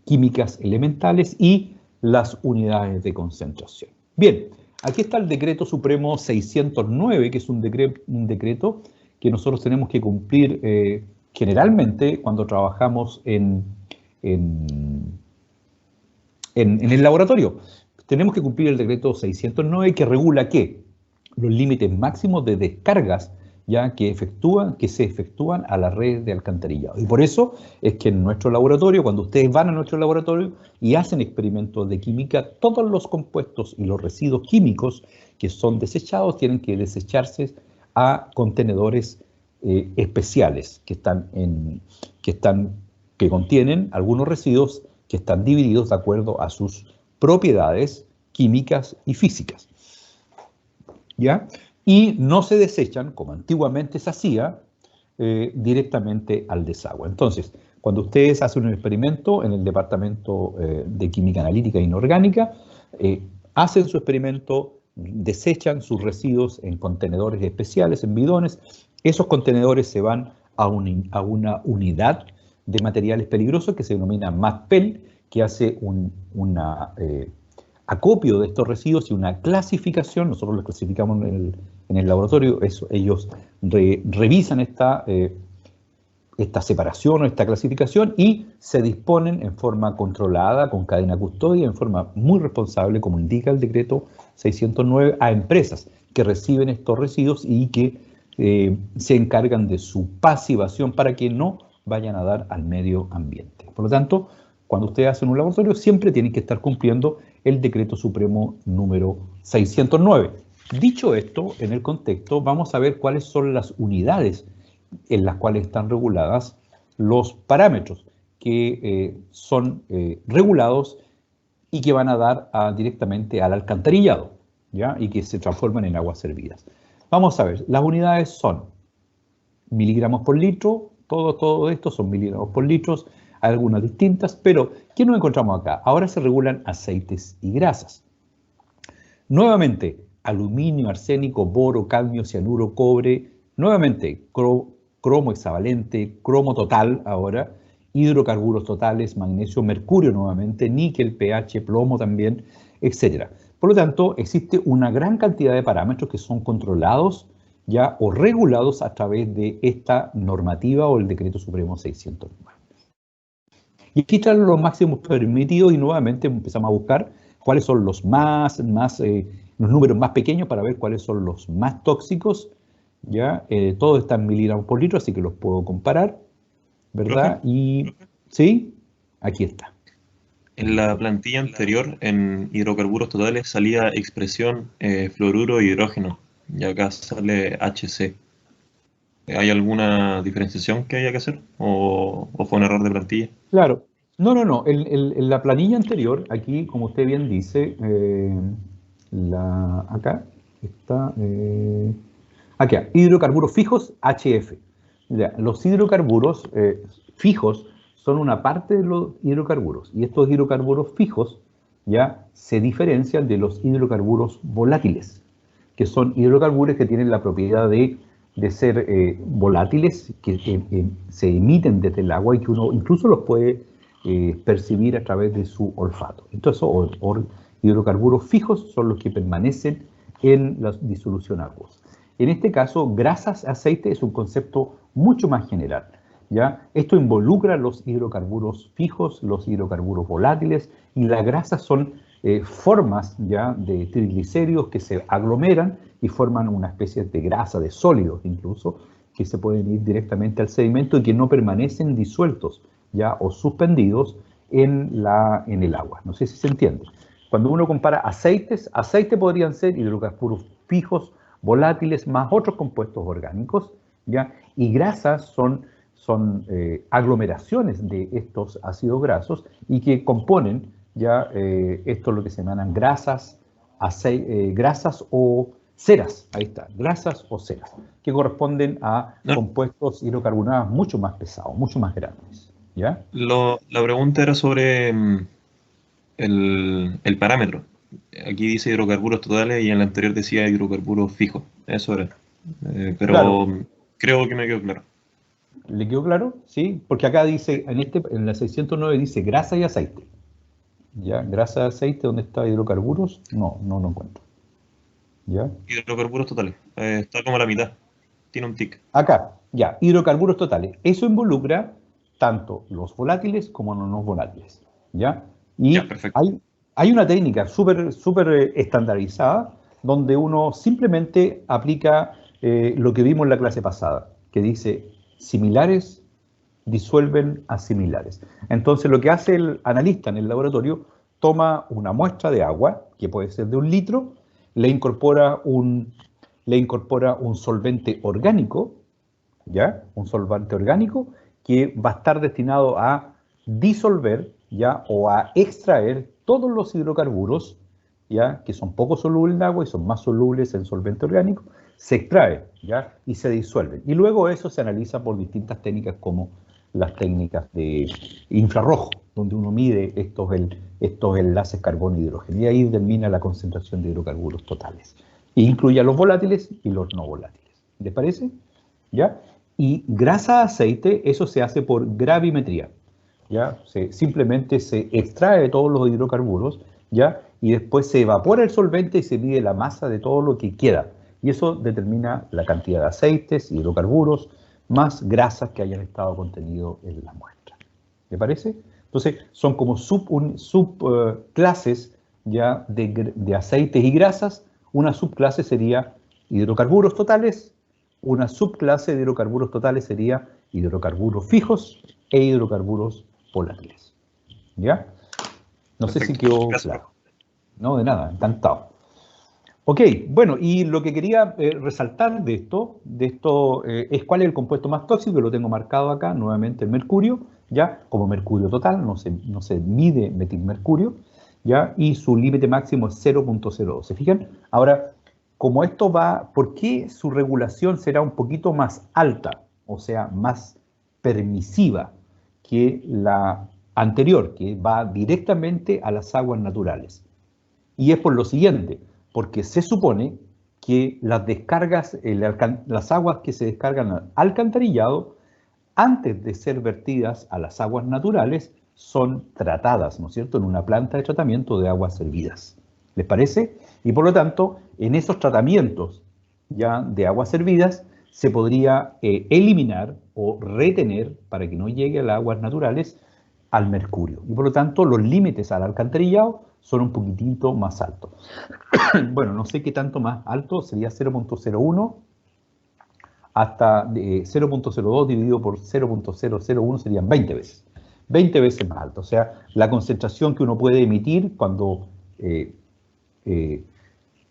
químicas elementales y las unidades de concentración. Bien, aquí está el Decreto Supremo 609, que es un decreto que nosotros tenemos que cumplir generalmente cuando trabajamos en el laboratorio. Tenemos que cumplir el Decreto 609, que regula ¿qué? Los límites máximos de descargas ya que se efectúan a la red de alcantarillado. Y por eso es que en nuestro laboratorio, cuando ustedes van a nuestro laboratorio y hacen experimentos de química, todos los compuestos y los residuos químicos que son desechados tienen que desecharse a contenedores especiales que contienen algunos residuos que están divididos de acuerdo a sus propiedades químicas y físicas, ¿ya? Y no se desechan, como antiguamente se hacía, directamente al desagüe. Entonces, cuando ustedes hacen un experimento en el Departamento de Química Analítica e Inorgánica, hacen su experimento, desechan sus residuos en contenedores especiales, en bidones. Esos contenedores se van a una unidad de materiales peligrosos que se denomina MATPEL, que hace una acopio de estos residuos y una clasificación. Nosotros los clasificamos en el laboratorio. Ellos revisan esta separación o esta clasificación y se disponen en forma controlada, con cadena custodia, en forma muy responsable, como indica el decreto 609, a empresas que reciben estos residuos y que se encargan de su pasivación para que no vayan a dar al medio ambiente. Por lo tanto, cuando ustedes hacen un laboratorio, siempre tienen que estar cumpliendo el Decreto Supremo número 609. Dicho esto, en el contexto, vamos a ver cuáles son las unidades en las cuales están reguladas los parámetros que son regulados y que van a dar directamente al alcantarillado, ¿ya? Y que se transforman en aguas servidas. Vamos a ver, las unidades son miligramos por litro, todo esto son miligramos por litros, hay algunas distintas, pero ¿qué nos encontramos acá? Ahora se regulan aceites y grasas. Nuevamente, aluminio, arsénico, boro, cadmio, cianuro, cobre, nuevamente cromo hexavalente, cromo total ahora, hidrocarburos totales, magnesio, mercurio nuevamente, níquel, pH, plomo también, etc. Por lo tanto, existe una gran cantidad de parámetros que son controlados ya o regulados a través de esta normativa o el Decreto Supremo 609. Y aquí están los máximos permitidos y nuevamente empezamos a buscar cuáles son los los números más pequeños para ver cuáles son los más tóxicos, ¿ya? Todos están en miligramos por litro, así que los puedo comparar, ¿verdad? Y, ¿sí? Aquí está. En la plantilla anterior, en hidrocarburos totales, salía expresión fluoruro e hidrógeno, y acá sale HC. ¿Hay alguna diferenciación que haya que hacer? ¿O fue un error de plantilla? Claro. No, no, no. En la planilla anterior, aquí, como usted bien dice, acá está, acá, hidrocarburos fijos, HF. Ya, los hidrocarburos fijos son una parte de los hidrocarburos y estos hidrocarburos fijos ya se diferencian de los hidrocarburos volátiles, que son hidrocarburos que tienen la propiedad de ser volátiles, que se emiten desde el agua y que uno incluso los puede percibir a través de su olfato. Entonces, hidrocarburos fijos son los que permanecen en la disolución acuosa. En este caso, grasas, aceite es un concepto mucho más general, ¿ya? Esto involucra los hidrocarburos fijos, los hidrocarburos volátiles, y las grasas son formas ya de triglicéridos que se aglomeran y forman una especie de grasa, de sólidos incluso, que se pueden ir directamente al sedimento y que no permanecen disueltos ya o suspendidos en el agua. No sé si se entiende. Cuando uno compara aceites, aceites podrían ser hidrocarburos fijos, volátiles, más otros compuestos orgánicos, ¿ya? Y grasas son aglomeraciones de estos ácidos grasos y que componen ya esto es lo que se llaman grasas, grasas o ceras, ahí está, grasas o ceras, que corresponden a No, compuestos hidrocarbonados mucho más pesados, mucho más grandes, ¿ya? la pregunta era sobre el parámetro. Aquí dice hidrocarburos totales y en la anterior decía hidrocarburos fijos. Eso era. Claro, Pero creo que me quedó claro. ¿le quedó claro? Sí, porque acá dice, en la 609 dice grasa y aceite, ¿ya? Grasa y aceite, ¿dónde está hidrocarburos? No, no lo encuentro, ¿ya? Hidrocarburos totales. Está como a la mitad. Tiene un tic. Acá, ya, hidrocarburos totales. Eso involucra tanto los volátiles como los no volátiles, ¿ya? Ya, Y perfecto. hay una técnica súper estandarizada donde uno simplemente aplica lo que vimos en la clase pasada, que dice similares disuelven a similares. Entonces lo que hace el analista en el laboratorio, toma una muestra de agua, que puede ser de 1 litro, le incorpora un solvente orgánico, ¿ya? Un solvente orgánico que va a estar destinado a disolver, ¿ya? O a extraer todos los hidrocarburos, ¿ya? Que son poco solubles en agua y son más solubles en solvente orgánico, se extrae, ¿ya? Y se disuelven. Y luego eso se analiza por distintas técnicas como las técnicas de infrarrojo, donde uno mide estos enlaces carbono-hidrógeno. Y ahí determina la concentración de hidrocarburos totales. E incluye a los volátiles y los no volátiles. ¿Les parece? ¿Ya? Y grasa aceite, eso se hace por gravimetría, ¿ya? Simplemente se extrae todos los hidrocarburos, ¿ya? Y después se evapora el solvente y se mide la masa de todo lo que queda. Y eso determina la cantidad de aceites, hidrocarburos, más grasas que hayan estado contenidos en la muestra. ¿Le parece? Entonces, son como subclases ya de aceites y grasas. Una subclase sería hidrocarburos totales. Una subclase de hidrocarburos totales sería hidrocarburos fijos e hidrocarburos volátiles. ¿Ya? No sé si Perfecto. quedó Gracias. claro. No, de nada, encantado. Ok, bueno, y lo que quería resaltar de esto es cuál es el compuesto más tóxico, que lo tengo marcado acá, nuevamente el mercurio, ¿ya? Como mercurio total, no se mide metilmercurio, ¿ya? Y su límite máximo es 0.02. ¿Se fijan? Ahora, como esto va, ¿por qué su regulación será un poquito más alta, o sea, más permisiva que la anterior, que va directamente a las aguas naturales? Y es por lo siguiente, porque se supone que las descargas, las aguas que se descargan al alcantarillado, antes de ser vertidas a las aguas naturales, son tratadas, ¿no es cierto?, en una planta de tratamiento de aguas servidas. ¿Les parece? Y por lo tanto, en esos tratamientos ya de aguas servidas, se podría eliminar o retener, para que no llegue a las aguas naturales, al mercurio. Y por lo tanto, los límites al alcantarillado son un poquitito más altos. Bueno, no sé qué tanto más alto, sería 0.01 hasta 0.02 dividido por 0.001 serían 20 veces. 20 veces más alto. O sea, la concentración que uno puede emitir cuando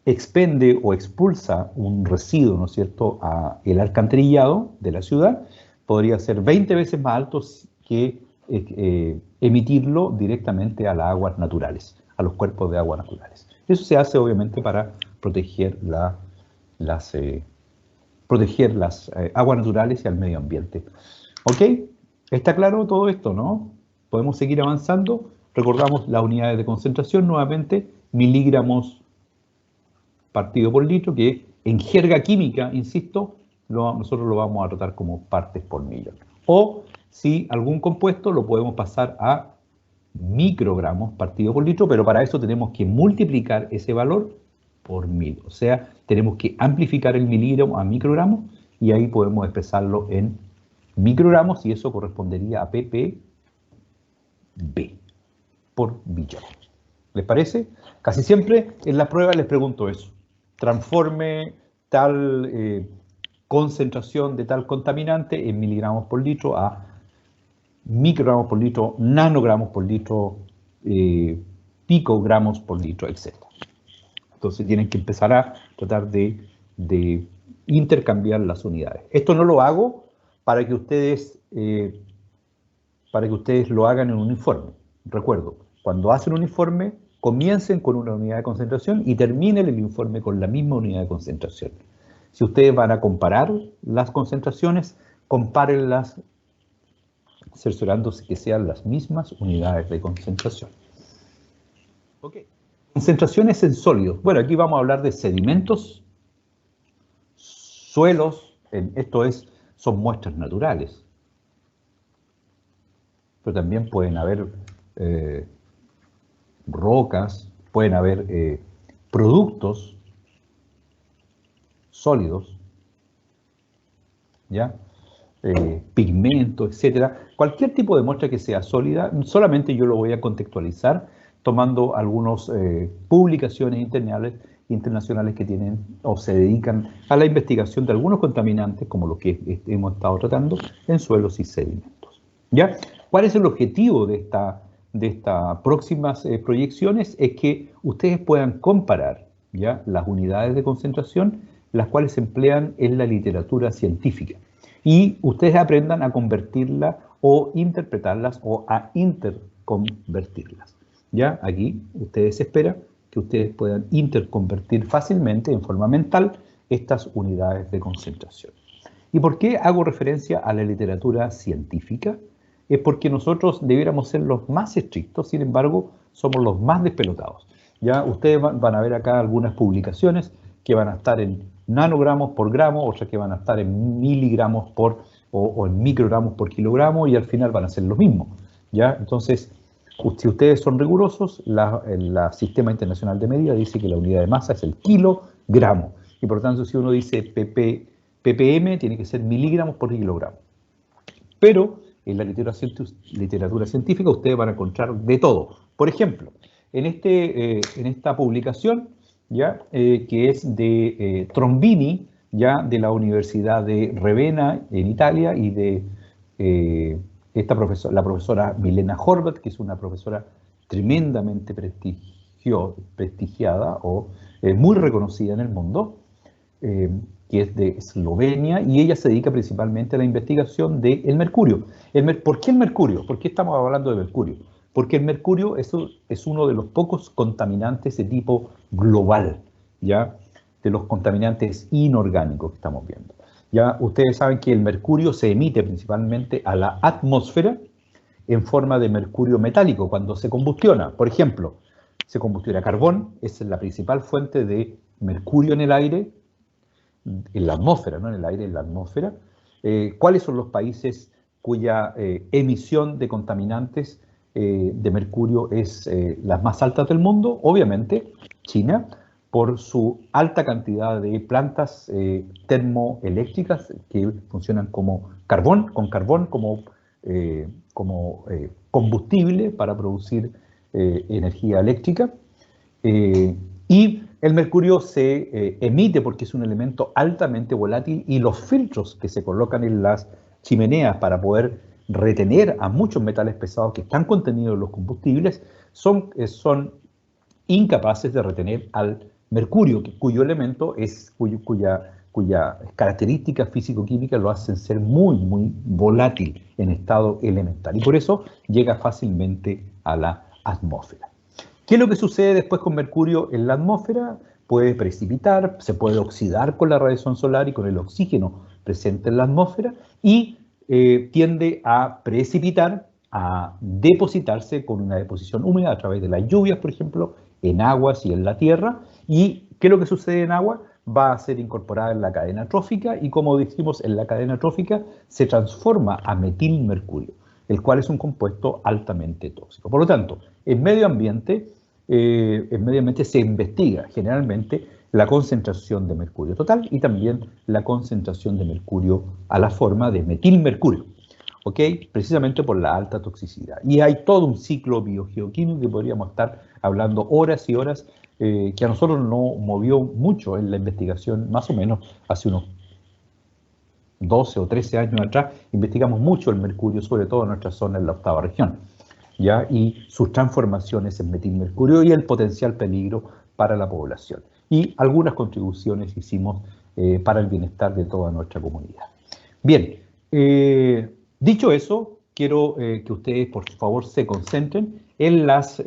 expende o expulsa un residuo, ¿no es cierto?, a el alcantarillado de la ciudad, podría ser 20 veces más alto que emitirlo directamente a las aguas naturales, a los cuerpos de agua naturales. Eso se hace obviamente para proteger las aguas naturales y al medio ambiente. ¿Ok? ¿Está claro todo esto, no? Podemos seguir avanzando. Recordamos las unidades de concentración nuevamente, miligramos partido por litro, que en jerga química, insisto, nosotros lo vamos a tratar como partes por millón. O si algún compuesto lo podemos pasar a microgramos partido por litro, pero para eso tenemos que multiplicar ese valor por 1000. O sea, tenemos que amplificar el miligramo a microgramos y ahí podemos expresarlo en microgramos y eso correspondería a ppb por billón. ¿Les parece? Casi siempre en la prueba les pregunto eso. Transforme tal concentración de tal contaminante en miligramos por litro a microgramos por litro, nanogramos por litro, picogramos por litro, etc. Entonces tienen que empezar a tratar de intercambiar las unidades. Esto no lo hago para que ustedes lo hagan en un informe. Recuerdo, cuando hacen un informe, comiencen con una unidad de concentración y terminen el informe con la misma unidad de concentración. Si ustedes van a comparar las concentraciones, compárenlas cerciorándose que sean las mismas unidades de concentración. Ok. Concentraciones en sólidos. Bueno, aquí vamos a hablar de sedimentos, suelos, son muestras naturales. Pero también pueden haber rocas, pueden haber productos sólidos, ¿ya? Pigmentos, etcétera. Cualquier tipo de muestra que sea sólida, solamente yo lo voy a contextualizar tomando algunas publicaciones internacionales que tienen o se dedican a la investigación de algunos contaminantes, como los que hemos estado tratando, en suelos y sedimentos. ¿Ya? ¿Cuál es el objetivo de estas próximas proyecciones? Es que ustedes puedan comparar, ¿ya?, las unidades de concentración, las cuales se emplean en la literatura científica. Y ustedes aprendan a convertirlas o interpretarlas o a interconvertirlas. ¿Ya? Aquí ustedes esperan que ustedes puedan interconvertir fácilmente en forma mental estas unidades de concentración. ¿Y por qué hago referencia a la literatura científica? Es porque nosotros debiéramos ser los más estrictos, sin embargo, somos los más despelotados. Ya ustedes van a ver acá algunas publicaciones que van a estar en nanogramos por gramo, otras que van a estar en miligramos o en microgramos por kilogramo, y al final van a ser lo mismo. ¿Ya? Entonces, si ustedes son rigurosos, el Sistema Internacional de Medida dice que la unidad de masa es el kilogramo. Y por lo tanto, si uno dice ppm, tiene que ser miligramos por kilogramo. Pero en la literatura científica ustedes van a encontrar de todo. Por ejemplo, en esta publicación, ¿ya? Que es de Trombini, ya de la Universidad de Ravenna en Italia, y de la profesora Milena Horvat, que es una profesora tremendamente prestigiada o muy reconocida en el mundo, que es de Eslovenia, y ella se dedica principalmente a la investigación del mercurio. ¿Por qué el mercurio? ¿Por qué estamos hablando de mercurio? Porque el mercurio es uno de los pocos contaminantes de tipo global, ¿ya? De los contaminantes inorgánicos que estamos viendo. Ya ustedes saben que el mercurio se emite principalmente a la atmósfera en forma de mercurio metálico cuando se combustiona. Por ejemplo, se combustiona carbón, esa es la principal fuente de mercurio en el aire, en la atmósfera, no en el aire, en la atmósfera. ¿Cuáles son los países cuya emisión de contaminantes de mercurio es la más alta del mundo? Obviamente, China, por su alta cantidad de plantas termoeléctricas que funcionan con carbón como combustible para producir energía eléctrica. Y el mercurio se emite porque es un elemento altamente volátil, y los filtros que se colocan en las chimeneas para poder retener a muchos metales pesados que están contenidos en los combustibles son incapaces de retener al mercurio, cuyo elemento es, cuya característica físico-química lo hacen ser muy, muy volátil en estado elemental. Y por eso llega fácilmente a la atmósfera. ¿Qué es lo que sucede después con mercurio en la atmósfera? Puede precipitar, se puede oxidar con la radiación solar y con el oxígeno presente en la atmósfera y tiende a precipitar, a depositarse con una deposición húmeda a través de las lluvias, por ejemplo, en aguas y en la tierra. ¿Y qué es lo que sucede en agua? Va a ser incorporada en la cadena trófica y, como dijimos, en la cadena trófica se transforma a metilmercurio, el cual es un compuesto altamente tóxico. Por lo tanto, en medio ambiente se investiga generalmente la concentración de mercurio total y también la concentración de mercurio a la forma de metilmercurio, ¿ok? Precisamente por la alta toxicidad. Y hay todo un ciclo biogeoquímico que podríamos estar hablando horas y horas, que a nosotros nos movió mucho en la investigación, más o menos hace unos 12 o 13 años atrás, investigamos mucho el mercurio, sobre todo en nuestra zona, en la octava región, ¿ya? Y sus transformaciones en metilmercurio y el potencial peligro para la población. Y algunas contribuciones hicimos para el bienestar de toda nuestra comunidad. Bien, dicho eso, quiero que ustedes, por favor, se concentren en las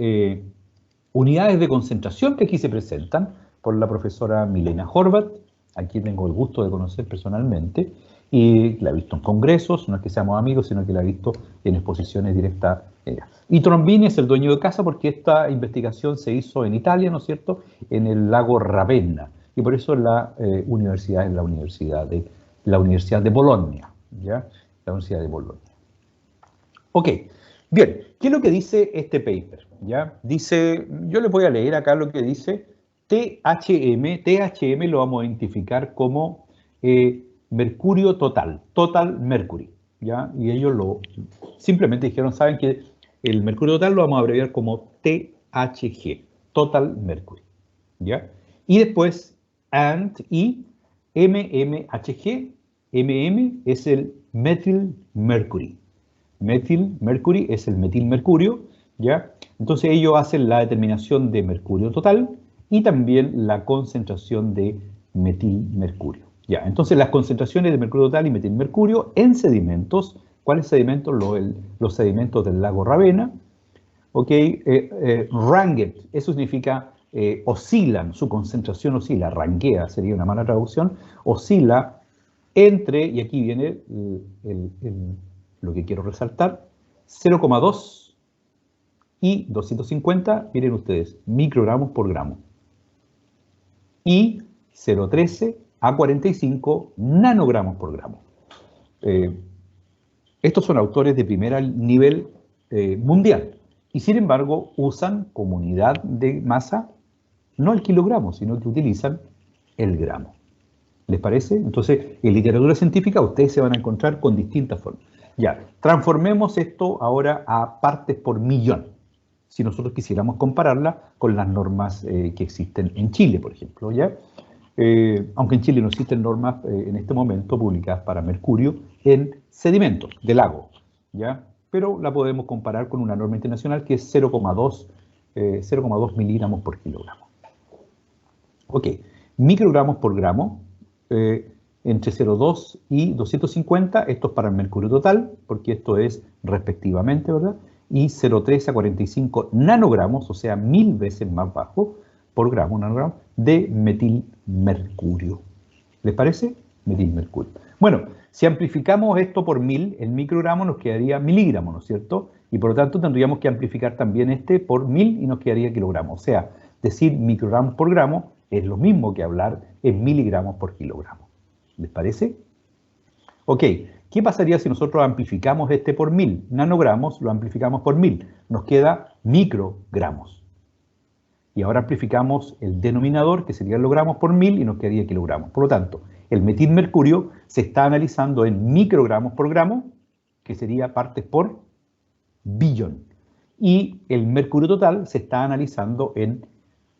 unidades de concentración que aquí se presentan por la profesora Milena Horvath, a quien tengo el gusto de conocer personalmente, y la he visto en congresos, no es que seamos amigos, sino que la he visto en exposiciones directas. Y Trombini es el dueño de casa porque esta investigación se hizo en Italia, ¿no es cierto?, en el lago Ravenna, y por eso la universidad es la Universidad de Bolonia, ¿ya? La Universidad de Bolonia. Ok, bien, ¿qué es lo que dice este paper? ¿Ya? Dice, yo les voy a leer acá lo que dice THM lo vamos a identificar como mercurio total, total mercury, ¿ya? Y ellos simplemente dijeron, ¿saben qué? El mercurio total lo vamos a abreviar como THG, total mercury, ¿ya? Y después MMHG, es el methyl mercury. Methyl mercury es el metilmercurio, ¿ya? Entonces ellos hacen la determinación de mercurio total y también la concentración de metilmercurio, ¿ya? Entonces las concentraciones de mercurio total y metilmercurio en sedimentos, ¿cuáles sedimentos? Los sedimentos del lago Ravenna, ¿ok? Ranget, eso significa oscilan, su concentración oscila, ranquea sería una mala traducción, oscila entre, y aquí viene lo que quiero resaltar, 0,2 y 250, miren ustedes, microgramos por gramo. Y 0,13 a 45 nanogramos por gramo. Estos son autores de primer nivel mundial. Y sin embargo, usan como unidad de masa no el kilogramo, sino que utilizan el gramo. ¿Les parece? Entonces, en literatura científica ustedes se van a encontrar con distintas formas. Ya, transformemos esto ahora a partes por millón, si nosotros quisiéramos compararla con las normas que existen en Chile, por ejemplo, ¿ya? Aunque en Chile no existen normas en este momento publicadas para mercurio en sedimentos de lago, ¿ya? Pero la podemos comparar con una norma internacional que es 0,2 miligramos por kilogramo. Ok, microgramos por gramo, entre 0,2 y 250, esto es para el mercurio total, porque esto es respectivamente, ¿verdad? Y 0,3 a 45 nanogramos, o sea, 1000 veces más bajo por gramo, nanogramo, de metilmercurio. ¿Les parece? Metilmercurio. Bueno, si amplificamos esto por 1000, el microgramo nos quedaría miligramo, ¿no es cierto? Y por lo tanto tendríamos que amplificar también este por 1000 y nos quedaría kilogramo. O sea, decir microgramos por gramo es lo mismo que hablar en miligramos por kilogramo. ¿Les parece? Ok, ¿qué pasaría si nosotros amplificamos este por 1000? Nanogramos lo amplificamos por 1000. Nos queda microgramos. Y ahora amplificamos el denominador, que serían los gramos, por 1000 y nos quedaría kilogramos. Por lo tanto, el metilmercurio se está analizando en microgramos por gramo, que sería partes por billón. Y el mercurio total se está analizando en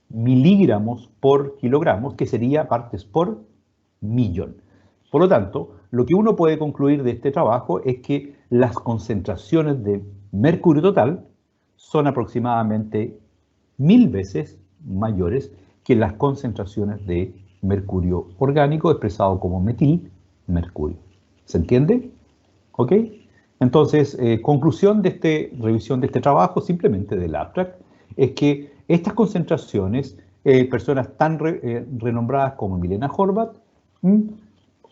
miligramos por kilogramos, que sería partes por millón. Por lo tanto, lo que uno puede concluir de este trabajo es que las concentraciones de mercurio total son aproximadamente 1000 veces mayores que las concentraciones de mercurio orgánico expresado como metilmercurio. ¿Se entiende? ¿Ok? Entonces, conclusión de revisión de este trabajo, simplemente del abstract, es que estas concentraciones, personas tan renombradas como Milena Horvath,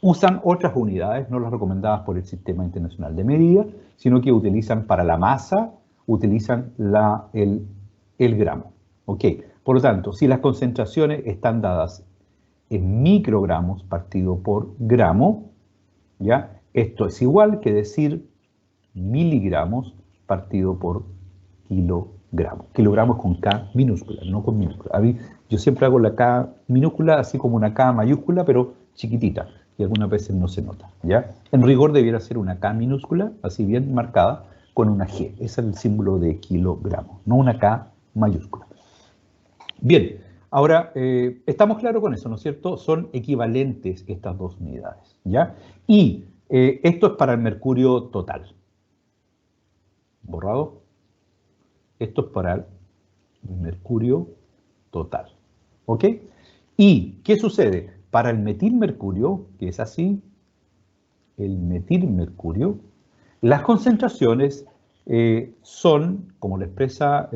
usan otras unidades, no las recomendadas por el Sistema Internacional de Medida, sino que utilizan para la masa, utilizan el gramo. ¿Ok? Por lo tanto, si las concentraciones están dadas en microgramos partido por gramo, ¿ya? Esto es igual que decir miligramos partido por kilogramo. Kilogramos con K minúscula, no con minúscula. A mí, yo siempre hago la K minúscula así como una K mayúscula, pero chiquitita, y algunas veces no se nota, ¿ya? En rigor debiera ser una K minúscula, así bien marcada, con una G. Ese es el símbolo de kilogramo, no una K mayúscula. Bien, ahora, estamos claros con eso, ¿no es cierto? Son equivalentes estas dos unidades, ¿ya? Y esto es para el mercurio total. ¿Borrado? Esto es para el mercurio total, ¿ok? ¿Y qué sucede? Para el metilmercurio, que es así, el metilmercurio, las concentraciones son, como lo expresa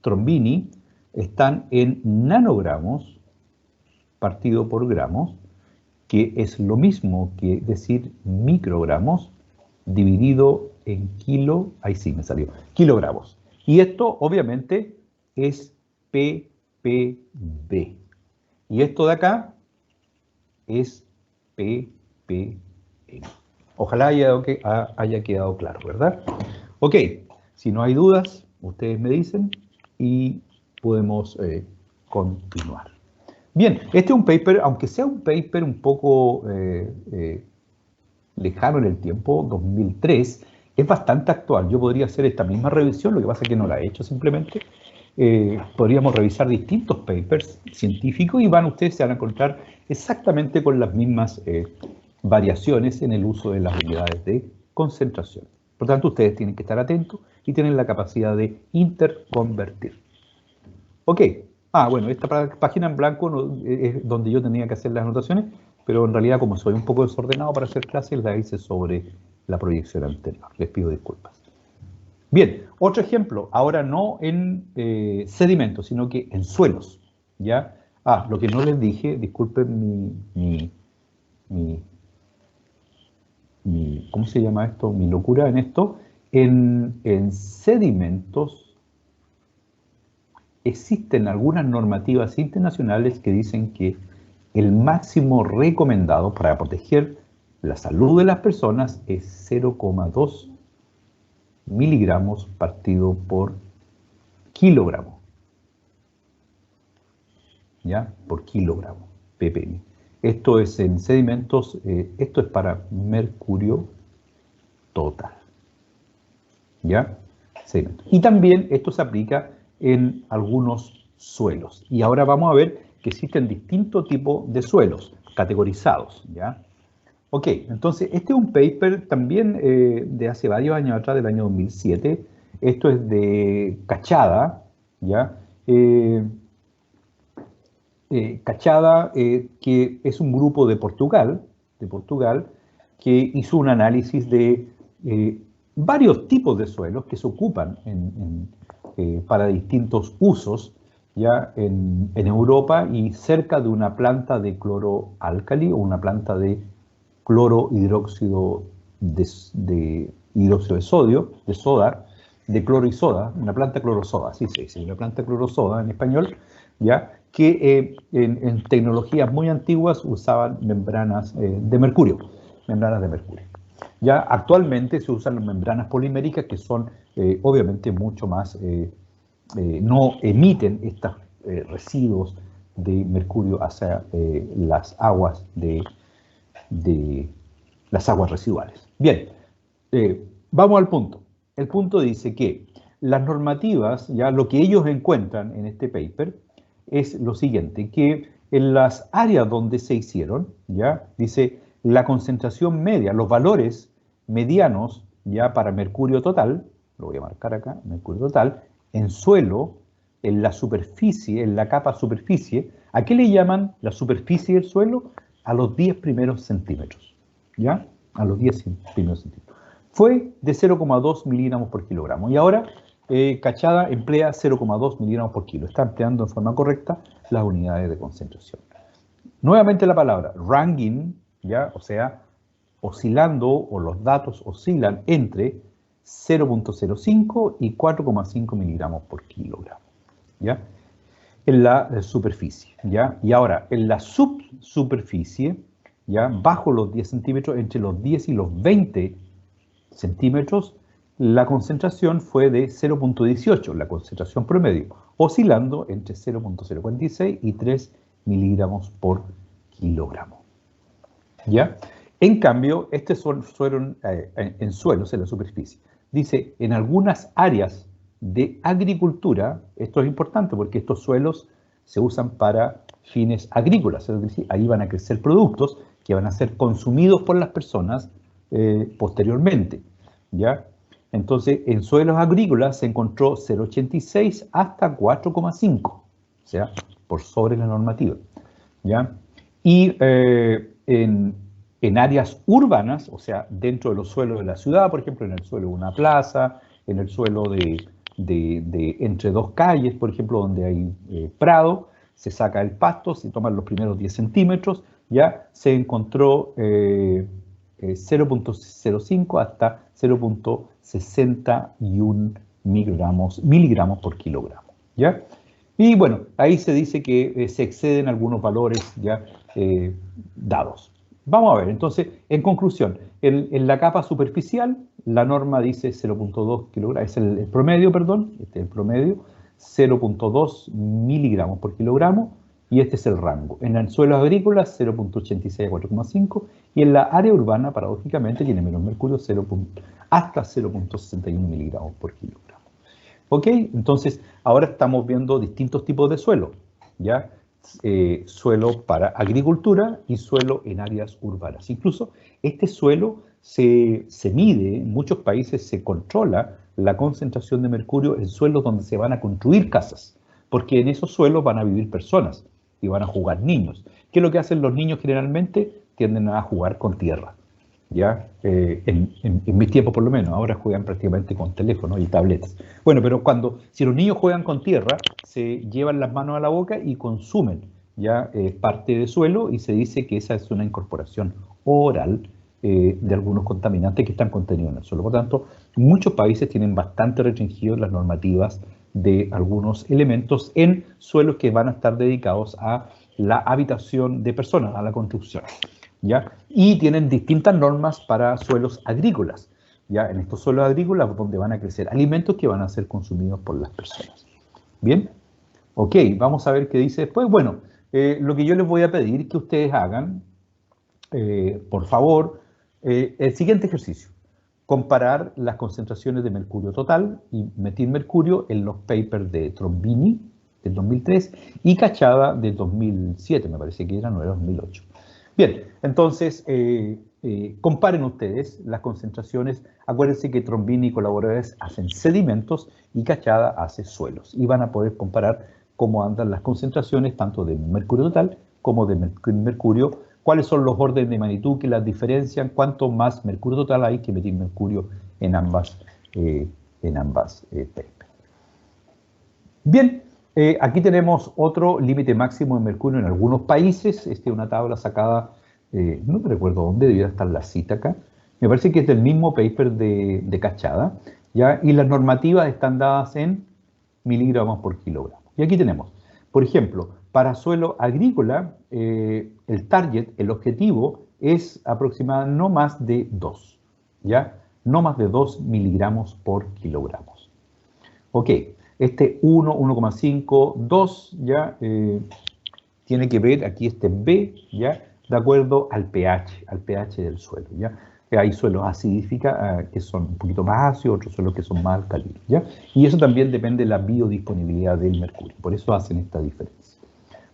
Trombini, están en nanogramos partido por gramos, que es lo mismo que decir microgramos dividido en ahí sí me salió, kilogramos. Y esto obviamente es ppb. Y esto de acá es ppm. Ojalá haya quedado claro, ¿verdad? Ok, si no hay dudas, ustedes me dicen y podemos continuar. Bien, este es un paper, aunque sea un paper un poco lejano en el tiempo, 2003, es bastante actual. Yo podría hacer esta misma revisión, lo que pasa es que no la he hecho simplemente. Podríamos revisar distintos papers científicos y ustedes se van a encontrar exactamente con las mismas variaciones en el uso de las unidades de concentración. Por tanto, ustedes tienen que estar atentos y tienen la capacidad de interconvertir. Ok. Bueno, esta página en blanco es donde yo tenía que hacer las anotaciones, pero en realidad como soy un poco desordenado para hacer clases, la hice sobre la proyección anterior. Les pido disculpas. Bien, otro ejemplo, ahora no en sedimentos, sino que en suelos, ¿ya? Lo que no les dije, disculpen ¿cómo se llama esto? Mi locura en esto. En sedimentos existen algunas normativas internacionales que dicen que el máximo recomendado para proteger la salud de las personas es 0,2 miligramos partido por kilogramo. ¿Ya? Por kilogramo, ppm. Esto es en sedimentos, esto es para mercurio total. ¿Ya? Sedimentos. Y también esto se aplica en algunos suelos. Y ahora vamos a ver que existen distintos tipos de suelos categorizados, ¿ya? Ok, entonces este es un paper también de hace varios años atrás, del año 2007. Esto es de Cachada, ¿ya? Cachada, que es un grupo de Portugal, que hizo un análisis de varios tipos de suelos que se ocupan para distintos usos ya en Europa y cerca de una planta de cloroálcali o una planta de clorohidróxido de hidróxido de sodio, de soda, de cloro y soda, una planta clorosoda, así se dice, una planta clorosoda en español, ya que en tecnologías muy antiguas usaban membranas de mercurio. Ya actualmente se usan las membranas poliméricas que son obviamente mucho más, no emiten estos residuos de mercurio hacia las aguas las aguas residuales. Bien, vamos al punto. El punto dice que las normativas, ya lo que ellos encuentran en este paper es lo siguiente, que en las áreas donde se hicieron, ya dice la concentración media, los valores medianos ya para mercurio total, lo voy a marcar acá, mercurio total, en suelo en la superficie, en la capa superficie. ¿A qué le llaman la superficie del suelo? A los 10 primeros centímetros, ¿ya? A los 10 primeros centímetros. Fue de 0,2 miligramos por kilogramo. Y ahora Cachada emplea 0,2 miligramos por kilo. Está empleando en forma correcta las unidades de concentración. Nuevamente la palabra ranging, ¿ya? O sea, oscilando, o los datos oscilan entre 0,05 y 4,5 miligramos por kilogramo, ¿ya? En la superficie, ¿ya? Y ahora, en la subsuperficie, ¿ya? Bajo los 10 centímetros, entre los 10 y los 20 centímetros, la concentración fue de 0,18, la concentración promedio, oscilando entre 0,046 y 3 miligramos por kilogramo, ¿ya? En cambio, estos fueron en suelos, en la superficie. Dice, en algunas áreas de agricultura, esto es importante porque estos suelos se usan para fines agrícolas, es decir, ahí van a crecer productos que van a ser consumidos por las personas posteriormente, ¿ya? Entonces, en suelos agrícolas se encontró 0,86 hasta 4,5, o sea, por sobre la normativa, ¿ya? Y en áreas urbanas, o sea, dentro de los suelos de la ciudad, por ejemplo, en el suelo de una plaza, en el suelo de entre dos calles, por ejemplo, donde hay prado, se saca el pasto, se toman los primeros 10 centímetros, ya se encontró 0,05 hasta 0,61 miligramos por kilogramo, ¿ya? Y bueno, ahí se dice que se exceden algunos valores ya dados. Vamos a ver, entonces, en conclusión, en la capa superficial, la norma dice 0,2 kilogramos, es el promedio, perdón, este es el promedio, 0,2 miligramos por kilogramo, y este es el rango. En el suelo agrícola, 0,86 a 4,5, y en la área urbana, paradójicamente, tiene menos mercurio, hasta 0,61 miligramos por kilogramo. ¿Ok? Entonces, ahora estamos viendo distintos tipos de suelo, ¿ya? Suelo para agricultura y suelo en áreas urbanas. Incluso este suelo se mide, en muchos países se controla la concentración de mercurio en suelos donde se van a construir casas, porque en esos suelos van a vivir personas y van a jugar niños. ¿Qué es lo que hacen los niños generalmente? Tienden a jugar con tierra, ¿ya? En mis tiempos por lo menos, ahora juegan prácticamente con teléfonos y tabletas. Bueno, pero si los niños juegan con tierra, se llevan las manos a la boca y consumen ya parte de suelo, y se dice que esa es una incorporación oral de algunos contaminantes que están contenidos en el suelo. Por tanto, muchos países tienen bastante restringidas las normativas de algunos elementos en suelos que van a estar dedicados a la habitación de personas, a la construcción, ¿ya? Y tienen distintas normas para suelos agrícolas, ¿ya? En estos suelos agrícolas donde van a crecer alimentos que van a ser consumidos por las personas. ¿Bien? Ok, vamos a ver qué dice después. Bueno, lo que yo les voy a pedir que ustedes hagan, por favor, el siguiente ejercicio. Comparar las concentraciones de mercurio total y metilmercurio en los papers de Trombini del 2003 y Cachada del 2007, me parece que era, no era 2008. Bien, entonces, comparen ustedes las concentraciones. Acuérdense que Trombini y colaboradores hacen sedimentos y Cachada hace suelos. Y van a poder comparar cómo andan las concentraciones tanto de mercurio total como de mercurio. Cuáles son los órdenes de magnitud que las diferencian, cuánto más mercurio total hay que metilmercurio en ambas papers. Bien. Aquí tenemos otro límite máximo de mercurio en algunos países. Esta es una tabla sacada, no me recuerdo dónde, debería estar la cita acá. Me parece que es del mismo paper de Cachada, ¿ya? Y las normativas están dadas en miligramos por kilogramo. Y aquí tenemos, por ejemplo, para suelo agrícola, el target, el objetivo, es aproximadamente no más de 2, ¿ya? No más de 2 miligramos por kilogramo. Ok. Este 1, 1,5, 2, ¿ya? Tiene que ver, aquí este B, ¿ya? De acuerdo al pH del suelo, ¿ya? Hay suelos acidificados que son un poquito más ácidos, otros suelos que son más alcalinos, ¿ya? Y eso también depende de la biodisponibilidad del mercurio, por eso hacen esta diferencia.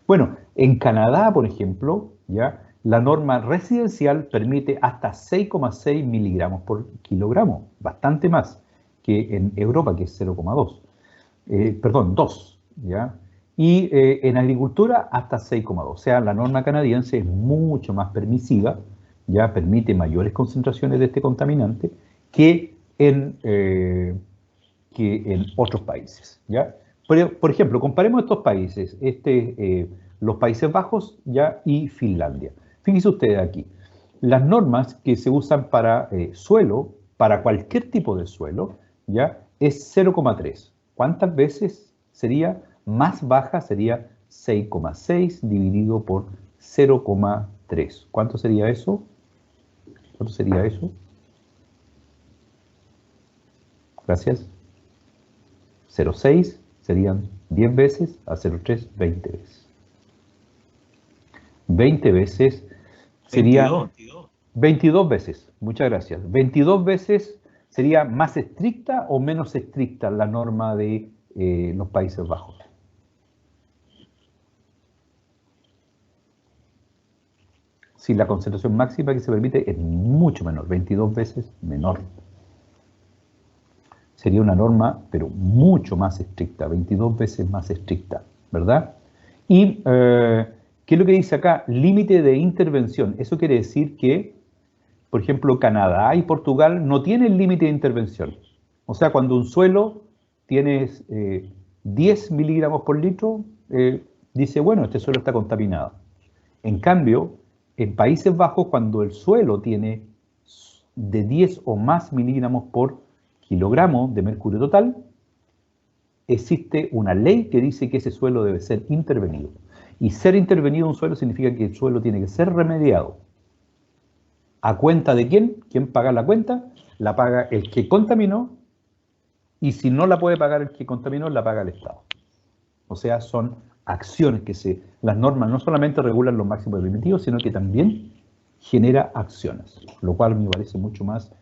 Bueno, en Canadá, por ejemplo, ¿ya? La norma residencial permite hasta 6,6 miligramos por kilogramo, bastante más que en Europa, que es 0,2. Perdón, 2. ¿ya? Y en agricultura hasta 6,2. O sea, la norma canadiense es mucho más permisiva, ya permite mayores concentraciones de este contaminante que en otros países, ¿ya? Por ejemplo, comparemos estos países, los Países Bajos, ¿ya? Y Finlandia. Fíjense ustedes aquí, las normas que se usan para suelo, para cualquier tipo de suelo, ¿ya? Es 0,3. ¿Cuántas veces sería más baja? Sería 6,6 dividido por 0,3. ¿Cuánto sería eso? ¿Cuánto sería eso? Gracias. 0,6 serían 10 veces, a 0,3, 20 veces. 20 veces sería 22 veces, muchas gracias. 22 veces sería más estricta o menos estricta la norma de los Países Bajos. Si la concentración máxima que se permite es mucho menor, 22 veces menor. Sería una norma, pero mucho más estricta, 22 veces más estricta, ¿verdad? Y, ¿qué es lo que dice acá? Límite de intervención. Eso quiere decir que, por ejemplo, Canadá y Portugal no tienen límite de intervención. O sea, cuando un suelo tiene 10 miligramos por litro, dice, bueno, este suelo está contaminado. En cambio, en Países Bajos, cuando el suelo tiene de 10 o más miligramos por kilogramo de mercurio total, existe una ley que dice que ese suelo debe ser intervenido. Y ser intervenido un suelo significa que el suelo tiene que ser remediado. ¿A cuenta de quién? ¿Quién paga la cuenta? La paga el que contaminó, y si no la puede pagar el que contaminó, la paga el Estado. O sea, son acciones las normas no solamente regulan los máximos permitidos, sino que también genera acciones, lo cual me parece mucho más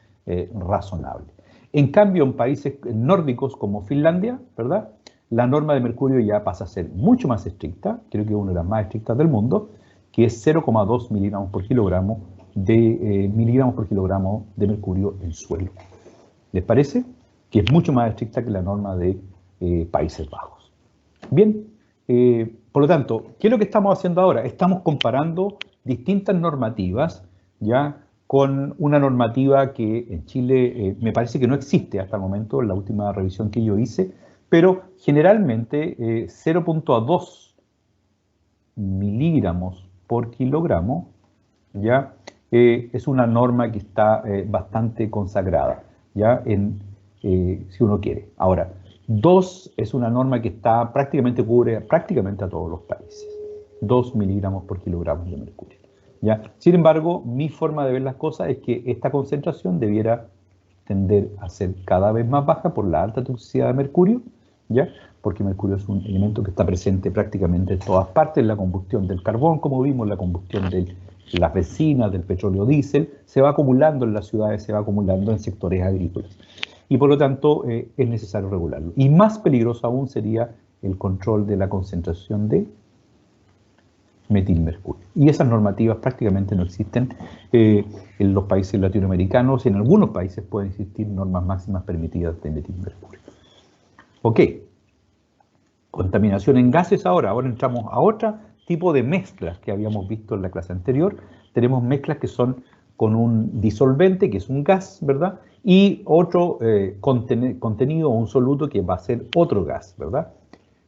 razonable. En cambio, en países nórdicos como Finlandia, ¿verdad? La norma de mercurio ya pasa a ser mucho más estricta, creo que es una de las más estrictas del mundo, que es 0,2 miligramos por kilogramo de mercurio en suelo. ¿Les parece? Que es mucho más estricta que la norma de Países Bajos. Bien, por lo tanto, ¿qué es lo que estamos haciendo ahora? Estamos comparando distintas normativas, ¿ya? Con una normativa que en Chile me parece que no existe hasta el momento, en la última revisión que yo hice, pero generalmente 0,2 miligramos por kilogramo, ¿ya? Es una norma que está bastante consagrada, ¿ya? Si uno quiere. Ahora, 2 es una norma que cubre prácticamente a todos los países. 2 miligramos por kilogramo de mercurio. ¿Ya? Sin embargo, mi forma de ver las cosas es que esta concentración debiera tender a ser cada vez más baja por la alta toxicidad de mercurio, ¿ya? Porque mercurio es un elemento que está presente prácticamente en todas partes, en la combustión del carbón, como vimos, la combustión de las bencinas, del petróleo diésel, se va acumulando en las ciudades, se va acumulando en sectores agrícolas. Y por lo tanto es necesario regularlo. Y más peligroso aún sería el control de la concentración de metilmercurio. Y esas normativas prácticamente no existen en los países latinoamericanos. En algunos países pueden existir normas máximas permitidas de metilmercurio. Ok. Contaminación en gases ahora. Ahora entramos a otro tipo de mezclas que habíamos visto en la clase anterior. Tenemos mezclas que son con un disolvente, que es un gas, ¿verdad? Y otro contenido o un soluto que va a ser otro gas, ¿verdad?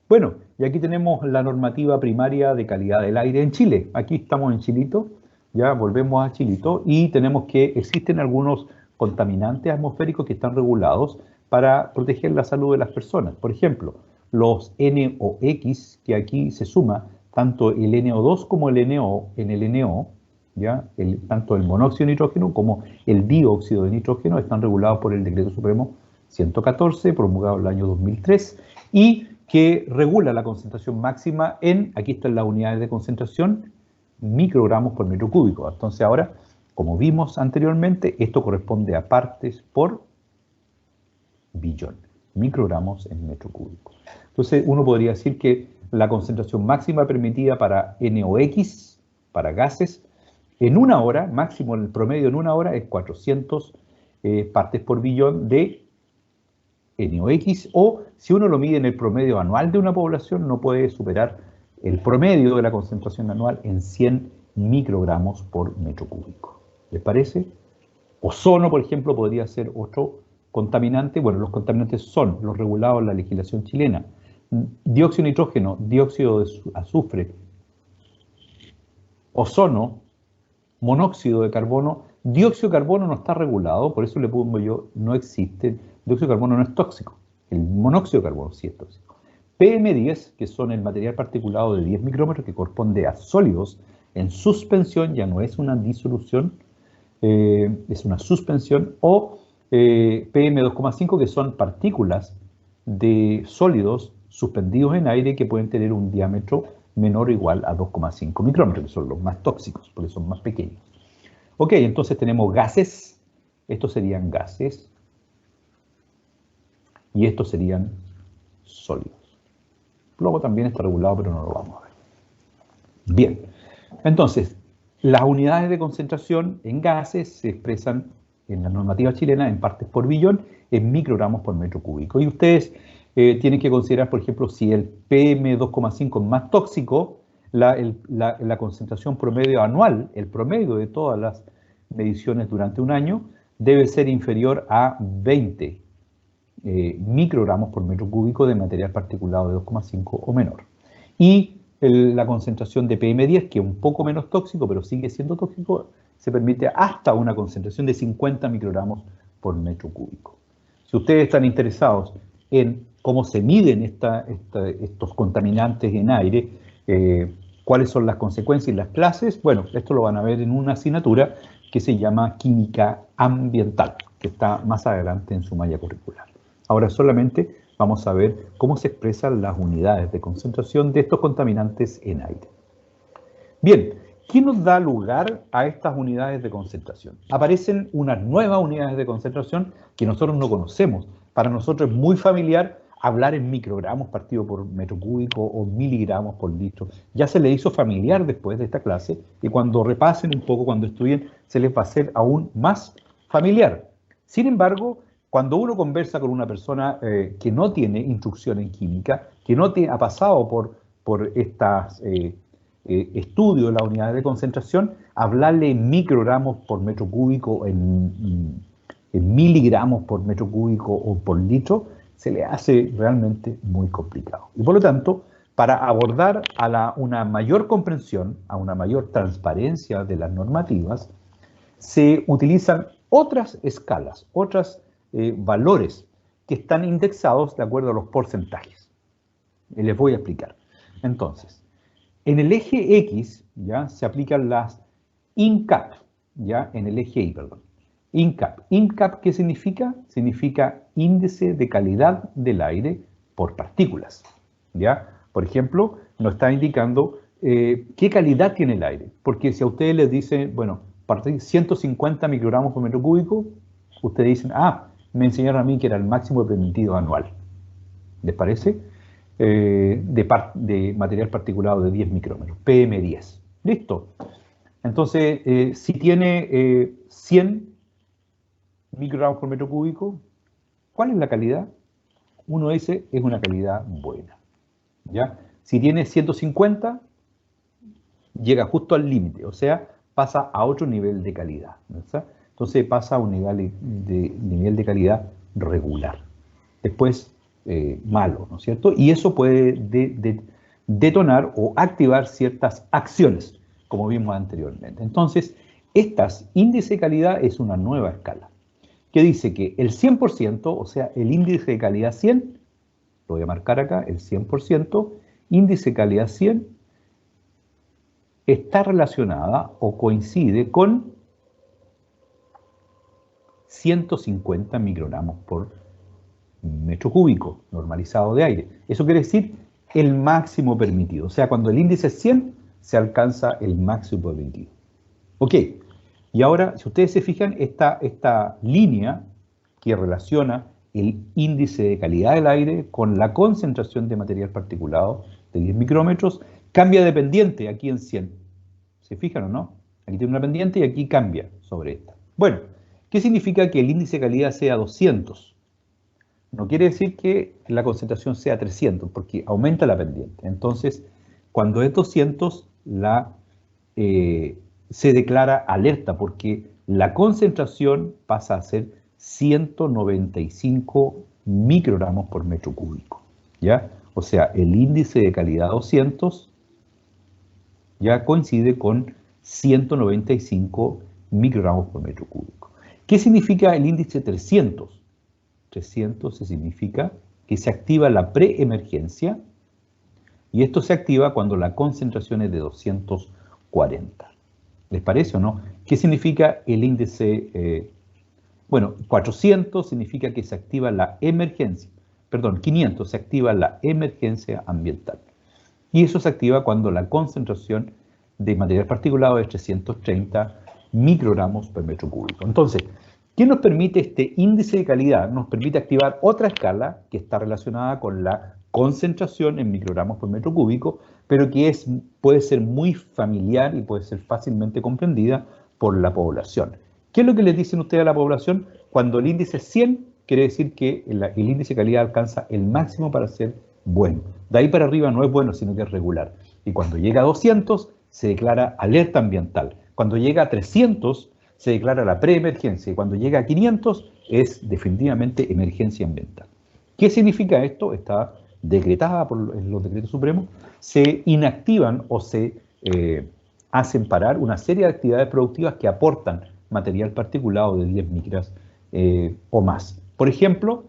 Bueno, y aquí tenemos la normativa primaria de calidad del aire en Chile. Aquí estamos en Chilito, ya volvemos a Chilito, y tenemos que existen algunos contaminantes atmosféricos que están regulados para proteger la salud de las personas. Por ejemplo, los NOx, que aquí se suma tanto el NO2 como el NO en el NO, ¿ya? Tanto el monóxido de nitrógeno como el dióxido de nitrógeno están regulados por el Decreto Supremo 114, promulgado en el año 2003, y que regula la concentración máxima aquí están las unidades de concentración, microgramos por metro cúbico. Entonces ahora, como vimos anteriormente, esto corresponde a partes por billón, microgramos en metro cúbico. Entonces uno podría decir que la concentración máxima permitida para NOx, para gases, en una hora, máximo el promedio en una hora es 400 partes por billón de N o X, o si uno lo mide en el promedio anual de una población, no puede superar el promedio de la concentración anual en 100 microgramos por metro cúbico. ¿Les parece? Ozono, por ejemplo, podría ser otro contaminante. Bueno, los contaminantes son los regulados en la legislación chilena. Dióxido de nitrógeno, dióxido de azufre, ozono, monóxido de carbono. Dióxido de carbono no está regulado, por eso le pongo yo, no existe. Dióxido de carbono no es tóxico. El monóxido de carbono sí es tóxico. PM10, que son el material particulado de 10 micrómetros, que corresponde a sólidos en suspensión, ya no es una disolución, es una suspensión, o PM2,5, que son partículas de sólidos suspendidos en aire que pueden tener un diámetro menor o igual a 2,5 micrómetros, que son los más tóxicos, porque son más pequeños. Ok, entonces tenemos gases, estos serían gases, y estos serían sólidos. Luego también está regulado, pero no lo vamos a ver. Bien, entonces, las unidades de concentración en gases se expresan en la normativa chilena en partes por billón, en microgramos por metro cúbico. Y ustedes tienen que considerar, por ejemplo, si el PM2,5 es más tóxico, la concentración promedio anual, el promedio de todas las mediciones durante un año, debe ser inferior a 20 microgramos por metro cúbico de material particulado de 2,5 o menor. Y la concentración de PM10, que es un poco menos tóxico, pero sigue siendo tóxico, se permite hasta una concentración de 50 microgramos por metro cúbico. Si ustedes están interesados en cómo se miden estos contaminantes en aire, cuáles son las consecuencias y las clases, bueno, esto lo van a ver en una asignatura que se llama Química Ambiental, que está más adelante en su malla curricular. Ahora solamente vamos a ver cómo se expresan las unidades de concentración de estos contaminantes en aire. Bien, ¿qué nos da lugar a estas unidades de concentración? Aparecen unas nuevas unidades de concentración que nosotros no conocemos. Para nosotros es muy familiar hablar en microgramos partido por metro cúbico o miligramos por litro. Ya se le hizo familiar después de esta clase y cuando repasen un poco, cuando estudien, se les va a hacer aún más familiar. Sin embargo, cuando uno conversa con una persona que no tiene instrucción en química, que no ha pasado por estos estudios de las unidades de concentración, hablarle en microgramos por metro cúbico, en miligramos por metro cúbico o por litro, se le hace realmente muy complicado. Y por lo tanto, para abordar a una mayor comprensión, a una mayor transparencia de las normativas, se utilizan otras escalas, otros valores que están indexados de acuerdo a los porcentajes. Y les voy a explicar. Entonces, en el eje X ya se aplican las INCAP, ya en el eje Y, perdón. INCAP. INCAP, ¿qué significa? Significa índice de calidad del aire por partículas. ¿Ya? Por ejemplo, nos está indicando qué calidad tiene el aire. Porque si a ustedes les dicen, bueno, 150 microgramos por metro cúbico, ustedes dicen, me enseñaron a mí que era el máximo permitido anual. ¿Les parece? De material particulado de 10 micrómetros, PM10. ¿Listo? Entonces, si tiene 100 microgramos por metro cúbico, ¿cuál es la calidad? Uno dice, es una calidad buena. ¿Ya? Si tiene 150, llega justo al límite, o sea, pasa a otro nivel de calidad. ¿Verdad? Entonces pasa a un nivel de calidad regular. Después, malo, ¿no es cierto? Y eso puede detonar o activar ciertas acciones, como vimos anteriormente. Entonces, índice de calidad es una nueva escala, que dice que el 100%, o sea, el índice de calidad 100, lo voy a marcar acá, el 100%, índice de calidad 100, está relacionada o coincide con 150 microgramos por metro cúbico normalizado de aire. Eso quiere decir el máximo permitido. O sea, cuando el índice es 100, se alcanza el máximo permitido. Ok, y ahora, si ustedes se fijan, esta línea que relaciona el índice de calidad del aire con la concentración de material particulado de 10 micrómetros, cambia de pendiente aquí en 100. ¿Se fijan o no? Aquí tiene una pendiente y aquí cambia sobre esta. Bueno, ¿qué significa que el índice de calidad sea 200? no quiere decir que la concentración sea 300, porque aumenta la pendiente. Entonces, cuando es 200, se declara alerta, porque la concentración pasa a ser 195 microgramos por metro cúbico, ¿ya? O sea, el índice de calidad 200 ya coincide con 195 microgramos por metro cúbico. ¿Qué significa el índice 300? 300 significa que se activa la preemergencia, y esto se activa cuando la concentración es de 240. ¿Les parece o no? ¿Qué significa el índice? Bueno, 400 significa que se activa la emergencia. Perdón, 500 se activa la emergencia ambiental. Y eso se activa cuando la concentración de material particulado es 330 microgramos por metro cúbico. Entonces, ¿qué nos permite este índice de calidad? Nos permite activar otra escala que está relacionada con la concentración en microgramos por metro cúbico, pero que puede ser muy familiar y puede ser fácilmente comprendida por la población. ¿Qué es lo que les dicen ustedes a la población? Cuando el índice es 100, quiere decir que el índice de calidad alcanza el máximo para ser bueno. De ahí para arriba no es bueno, sino que es regular. Y cuando llega a 200, se declara alerta ambiental. Cuando llega a 300, se declara la preemergencia. Y cuando llega a 500, es definitivamente emergencia ambiental. ¿Qué significa esto? Está decretada por los decretos supremos. Se inactivan o se hacen parar una serie de actividades productivas que aportan material particulado de 10 micras o más. Por ejemplo,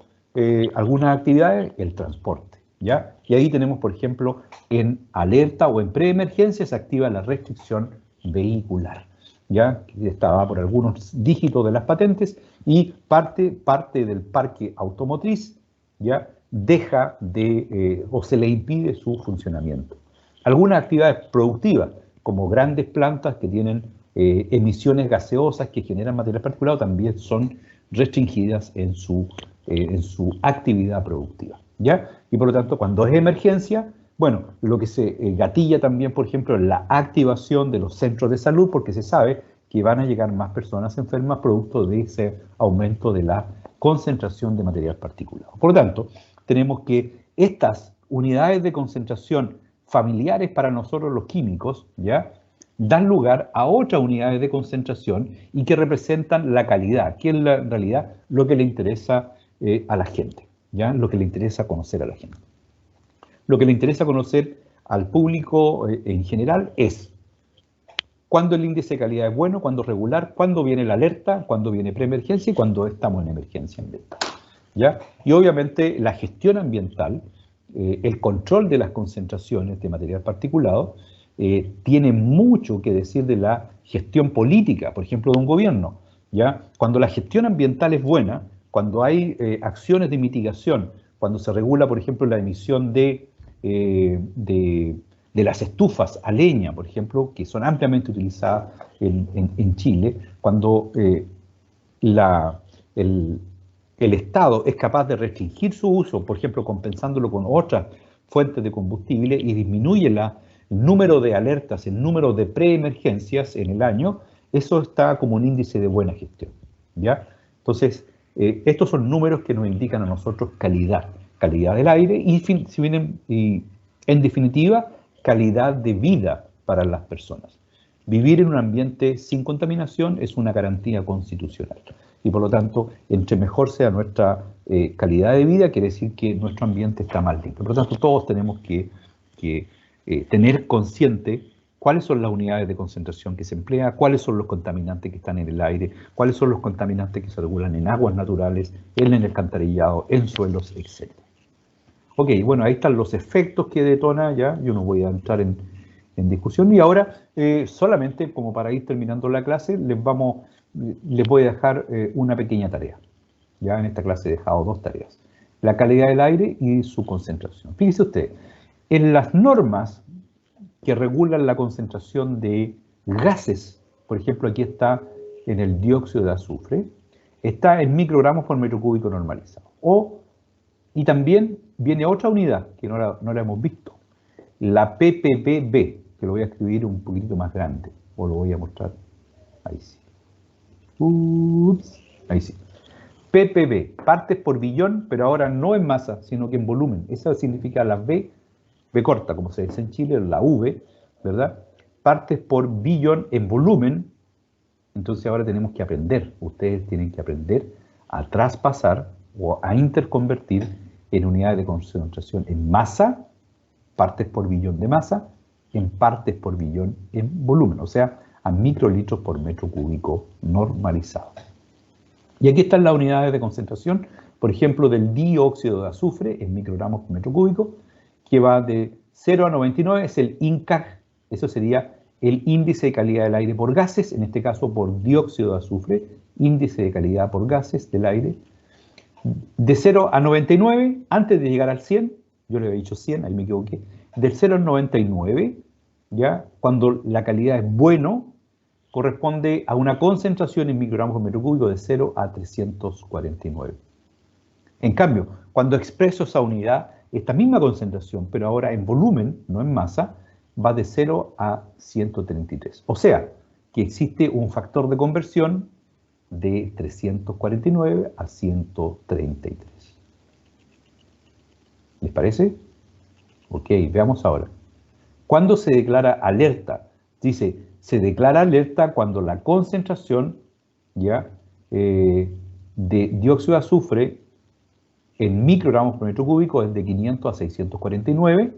algunas actividades, el transporte, ¿ya? Y ahí tenemos, por ejemplo, en alerta o en preemergencia se activa la restricción vehicular, ¿ya? Que estaba por algunos dígitos de las patentes, y parte del parque automotriz, ¿ya? Deja de, o se le impide su funcionamiento. Algunas actividades productivas, como grandes plantas que tienen emisiones gaseosas que generan material particulado, también son restringidas en su actividad productiva, ¿ya? Y por lo tanto, cuando es emergencia, bueno, lo que se gatilla también, por ejemplo, es la activación de los centros de salud, porque se sabe que van a llegar más personas enfermas producto de ese aumento de la concentración de material particulado. Por lo tanto, tenemos que estas unidades de concentración familiares para nosotros los químicos, ¿ya?, dan lugar a otras unidades de concentración y que representan la calidad, que es en realidad lo que le interesa a la gente, ¿ya? Lo que le interesa conocer a la gente. Lo que le interesa conocer al público en general es cuándo el índice de calidad es bueno, cuándo regular, cuándo viene la alerta, cuándo viene preemergencia y cuándo estamos en emergencia ambiental, ¿ya? Y obviamente la gestión ambiental, el control de las concentraciones de material particulado, tiene mucho que decir de la gestión política, por ejemplo, de un gobierno, ¿ya? Cuando la gestión ambiental es buena, cuando hay acciones de mitigación, cuando se regula, por ejemplo, la emisión de las estufas a leña, por ejemplo, que son ampliamente utilizadas en Chile, cuando el Estado es capaz de restringir su uso, por ejemplo, compensándolo con otras fuentes de combustible, y disminuye el número de alertas, el número de preemergencias en el año, eso está como un índice de buena gestión, ¿ya? Entonces, estos son números que nos indican a nosotros calidad del aire y en definitiva, calidad de vida para las personas. Vivir en un ambiente sin contaminación es una garantía constitucional. Y por lo tanto, entre mejor sea nuestra calidad de vida, quiere decir que nuestro ambiente está más limpio. Por lo tanto, todos tenemos que tener consciente cuáles son las unidades de concentración que se emplean, cuáles son los contaminantes que están en el aire, cuáles son los contaminantes que se regulan en aguas naturales, en el alcantarillado, en suelos, etc. Ok, bueno, ahí están los efectos que detona ya, yo no voy a entrar en discusión, y ahora solamente como para ir terminando la clase, les voy a dejar una pequeña tarea. Ya en esta clase he dejado 2 tareas. La calidad del aire y su concentración. Fíjese usted, en las normas que regulan la concentración de gases, por ejemplo, aquí está en el dióxido de azufre, está en microgramos por metro cúbico normalizado. Y también viene otra unidad que no la hemos visto, la ppb, que lo voy a escribir un poquitito más grande, o lo voy a mostrar, ahí sí. Ups, ahí sí. ppb, partes por billón, pero ahora no en masa, sino que en volumen. Eso significa la B corta, como se dice en Chile, la V, ¿verdad? Partes por billón en volumen. Entonces ahora tenemos que aprender, ustedes tienen que aprender a traspasar o a interconvertir en unidades de concentración en masa, partes por billón de masa, en partes por billón en volumen, o sea, a microlitros por metro cúbico normalizado. Y aquí están las unidades de concentración, por ejemplo, del dióxido de azufre en microgramos por metro cúbico, que va de 0 a 99, es el INCAG, eso sería el índice de calidad del aire por gases, en este caso por dióxido de azufre, índice de calidad por gases del aire. De 0 a 99, antes de llegar al 100, yo le había dicho 100, ahí me equivoqué, del 0 al 99, ¿ya? Cuando la calidad es bueno, corresponde a una concentración en microgramos por metro cúbico de 0 a 349. En cambio, cuando expreso esa unidad, esta misma concentración, pero ahora en volumen, no en masa, va de 0 a 133. O sea, que existe un factor de conversión de 349 a 133. ¿Les parece? Ok, veamos ahora. ¿Cuándo se declara alerta? Dice, se declara alerta cuando la concentración ¿ya? De dióxido de azufre en microgramos por metro cúbico es de 500 a 649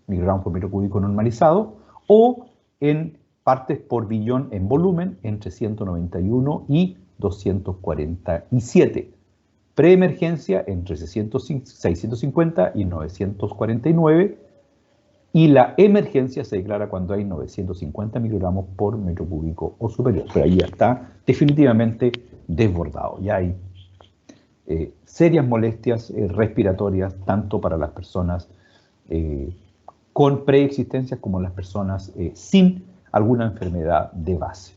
microgramos por metro cúbico normalizado, o en partes por billón en volumen entre 191 y 247. Preemergencia entre 650 y 949, y la emergencia se declara cuando hay 950 microgramos por metro cúbico o superior. Pero ahí ya está definitivamente desbordado. Ya hay serias molestias respiratorias, tanto para las personas con preexistencias como las personas sin alguna enfermedad de base.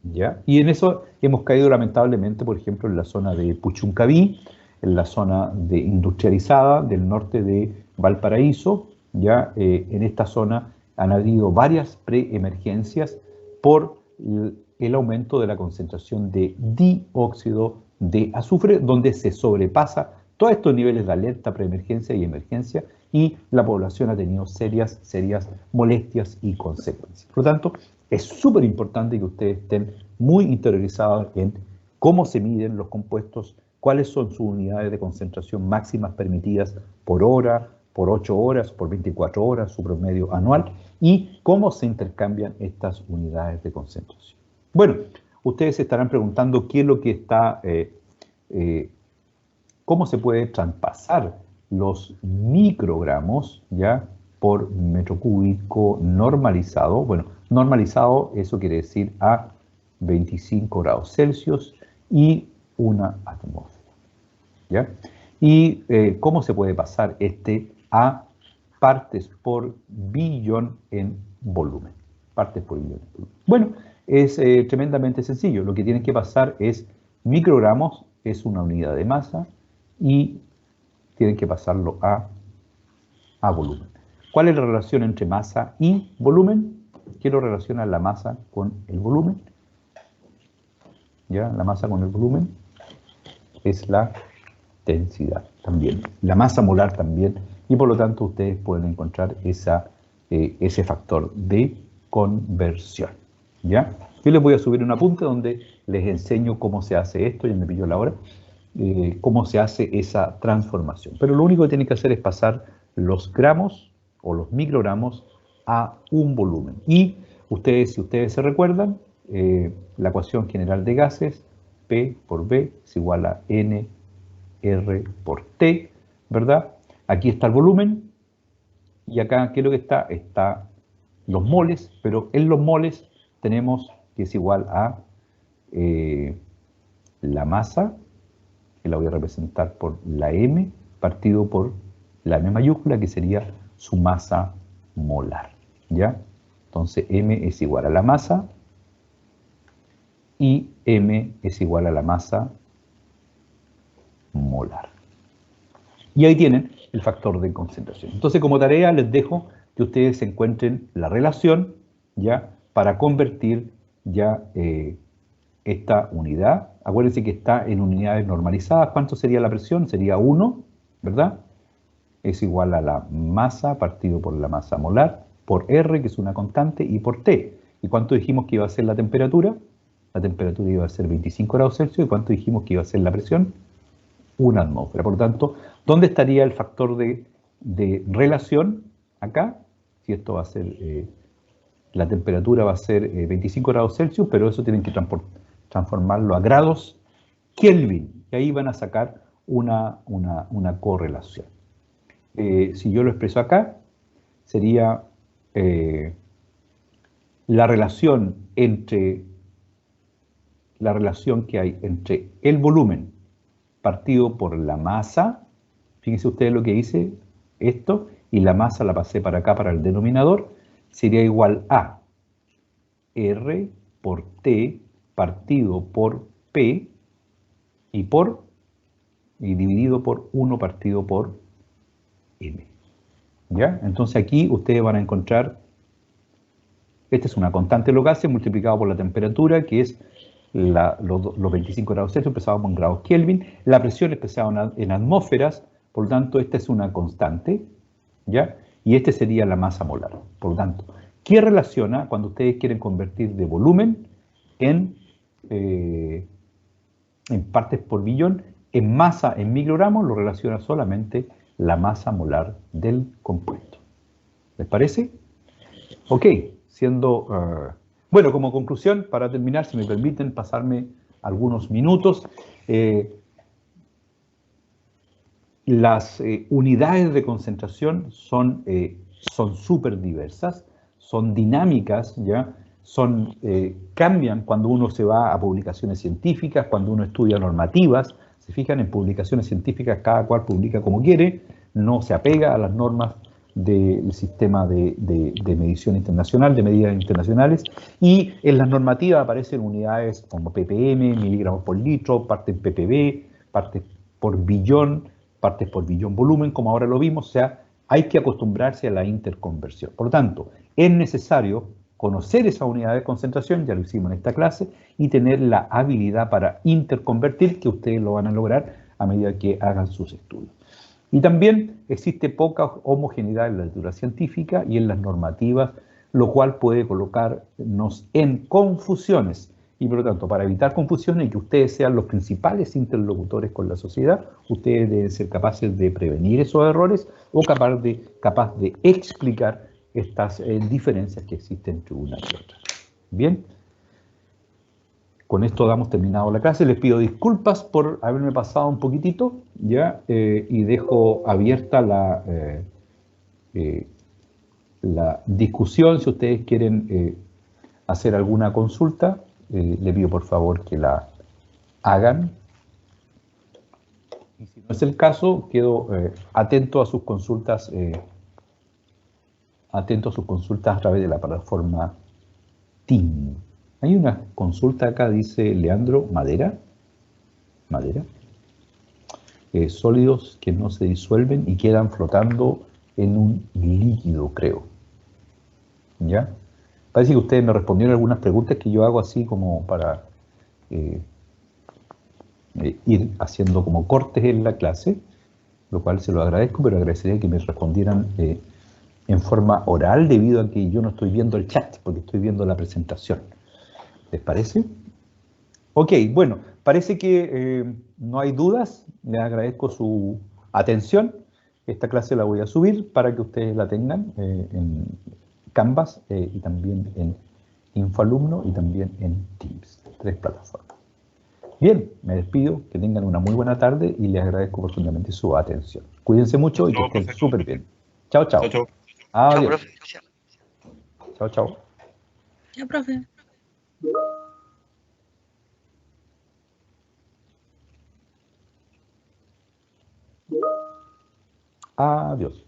¿Ya? Y en eso hemos caído lamentablemente, por ejemplo, en la zona de Puchuncaví, en la zona de industrializada del norte de Valparaíso. ¿Ya? En esta zona han habido varias preemergencias por el aumento de la concentración de dióxido de azufre, donde se sobrepasa todos estos niveles de alerta, preemergencia y emergencia, y la población ha tenido serias molestias y consecuencias. Por lo tanto, es súper importante que ustedes estén muy interiorizados en cómo se miden los compuestos, cuáles son sus unidades de concentración máximas permitidas por hora, por 8 horas, por 24 horas, su promedio anual, y cómo se intercambian estas unidades de concentración. Bueno, ustedes se estarán preguntando qué es lo que está, cómo se puede traspasar los microgramos ya por metro cúbico normalizado. Bueno, normalizado, eso quiere decir a 25 grados Celsius y una atmósfera. ¿Ya? Y cómo se puede pasar a partes por billón en volumen. Partes por billón en volumen. Bueno, es tremendamente sencillo. Lo que tienen que pasar es microgramos, es una unidad de masa, y tienen que pasarlo a volumen. ¿Cuál es la relación entre masa y volumen? ¿Qué lo relaciona la masa con el volumen? ¿Ya? La masa con el volumen es la densidad también, la masa molar también, y por lo tanto ustedes pueden encontrar ese factor de conversión. ¿Ya? Yo les voy a subir un apunte donde les enseño cómo se hace esto, ya me pilló la hora, cómo se hace esa transformación. Pero lo único que tienen que hacer es pasar los gramos o los microgramos a un volumen. Y ustedes, si ustedes se recuerdan, la ecuación general de gases, P por B es igual a N R por T, ¿verdad? Aquí está el volumen, y acá, ¿qué es lo que está? Está los moles, pero en los moles tenemos que es igual a la masa, que la voy a representar por la M, partido por la M mayúscula, que sería su masa molar, ¿ya? Entonces M es igual a la masa, y M es igual a la masa molar. Y ahí tienen el factor de concentración. Entonces, como tarea les dejo que ustedes encuentren la relación, ¿ya? Para convertir ya esta unidad Acuérdense que está en unidades normalizadas. ¿Cuánto sería la presión? Sería 1, ¿verdad? Es igual a la masa partido por la masa molar, por R, que es una constante, y por T. ¿Y cuánto dijimos que iba a ser la temperatura? La temperatura iba a ser 25 grados Celsius. ¿Y cuánto dijimos que iba a ser la presión? 1 atmósfera. Por lo tanto, ¿dónde estaría el factor de relación? Acá, si esto va a ser, la temperatura va a ser 25 grados Celsius, pero eso tienen que transformarlo a grados Kelvin. Y ahí van a sacar una correlación. Si yo lo expreso acá, sería la relación que hay entre el volumen partido por la masa, fíjense ustedes lo que hice, esto, y la masa la pasé para acá, para el denominador, sería igual a R por T partido por P y dividido por 1 partido por M. ¿Ya? Entonces aquí ustedes van a encontrar, esta es una constante locase multiplicado por la temperatura, que es los 25 grados Celsius expresados en grados Kelvin, la presión expresada en atmósferas, por lo tanto esta es una constante, ¿ya? Y este sería la masa molar. Por lo tanto, ¿qué relaciona cuando ustedes quieren convertir de volumen en partes por billón? En masa, en microgramos, lo relaciona solamente la masa molar del compuesto. ¿Les parece? Ok, bueno, como conclusión, para terminar, si me permiten pasarme algunos minutos, las unidades de concentración son súper diversas, son dinámicas, ¿ya? Cambian cuando uno se va a publicaciones científicas, cuando uno estudia normativas. Se fijan, en publicaciones científicas cada cual publica como quiere, no se apega a las normas del sistema de medición internacional, de medidas internacionales, y en las normativas aparecen unidades como ppm, miligramos por litro, partes ppb, partes por billón volumen, como ahora lo vimos. O sea, hay que acostumbrarse a la interconversión. Por lo tanto, es necesario conocer esa unidad de concentración, ya lo hicimos en esta clase, y tener la habilidad para interconvertir, que ustedes lo van a lograr a medida que hagan sus estudios. Y también existe poca homogeneidad en la literatura científica y en las normativas, lo cual puede colocarnos en confusiones. Y por lo tanto, para evitar confusiones y que ustedes sean los principales interlocutores con la sociedad, ustedes deben ser capaces de prevenir esos errores o capaz de explicar estas diferencias que existen entre una y otra. Bien, con esto damos terminado la clase. Les pido disculpas por haberme pasado un poquitito, ¿ya? Y dejo abierta la discusión. Si ustedes quieren hacer alguna consulta, le pido por favor que la hagan. Y si no es el caso, quedo atento a sus consultas a través de la plataforma Team. Hay una consulta acá, dice Leandro, madera, sólidos que no se disuelven y quedan flotando en un líquido, creo. ¿Ya? Parece que ustedes me respondieron algunas preguntas que yo hago así como para ir haciendo como cortes en la clase, lo cual se lo agradezco, pero agradecería que me respondieran en forma oral, debido a que yo no estoy viendo el chat, porque estoy viendo la presentación. ¿Les parece? Ok, bueno, parece que no hay dudas. Les agradezco su atención. Esta clase la voy a subir para que ustedes la tengan en Canvas y también en InfoAlumno y también en Teams, 3 plataformas. Bien, me despido, que tengan una muy buena tarde y les agradezco profundamente su atención. Cuídense mucho y que estén súper bien. Chao, chao. Chao, chao. Adiós. Chao, profe. Chao, chao. Chao, profe. Adiós.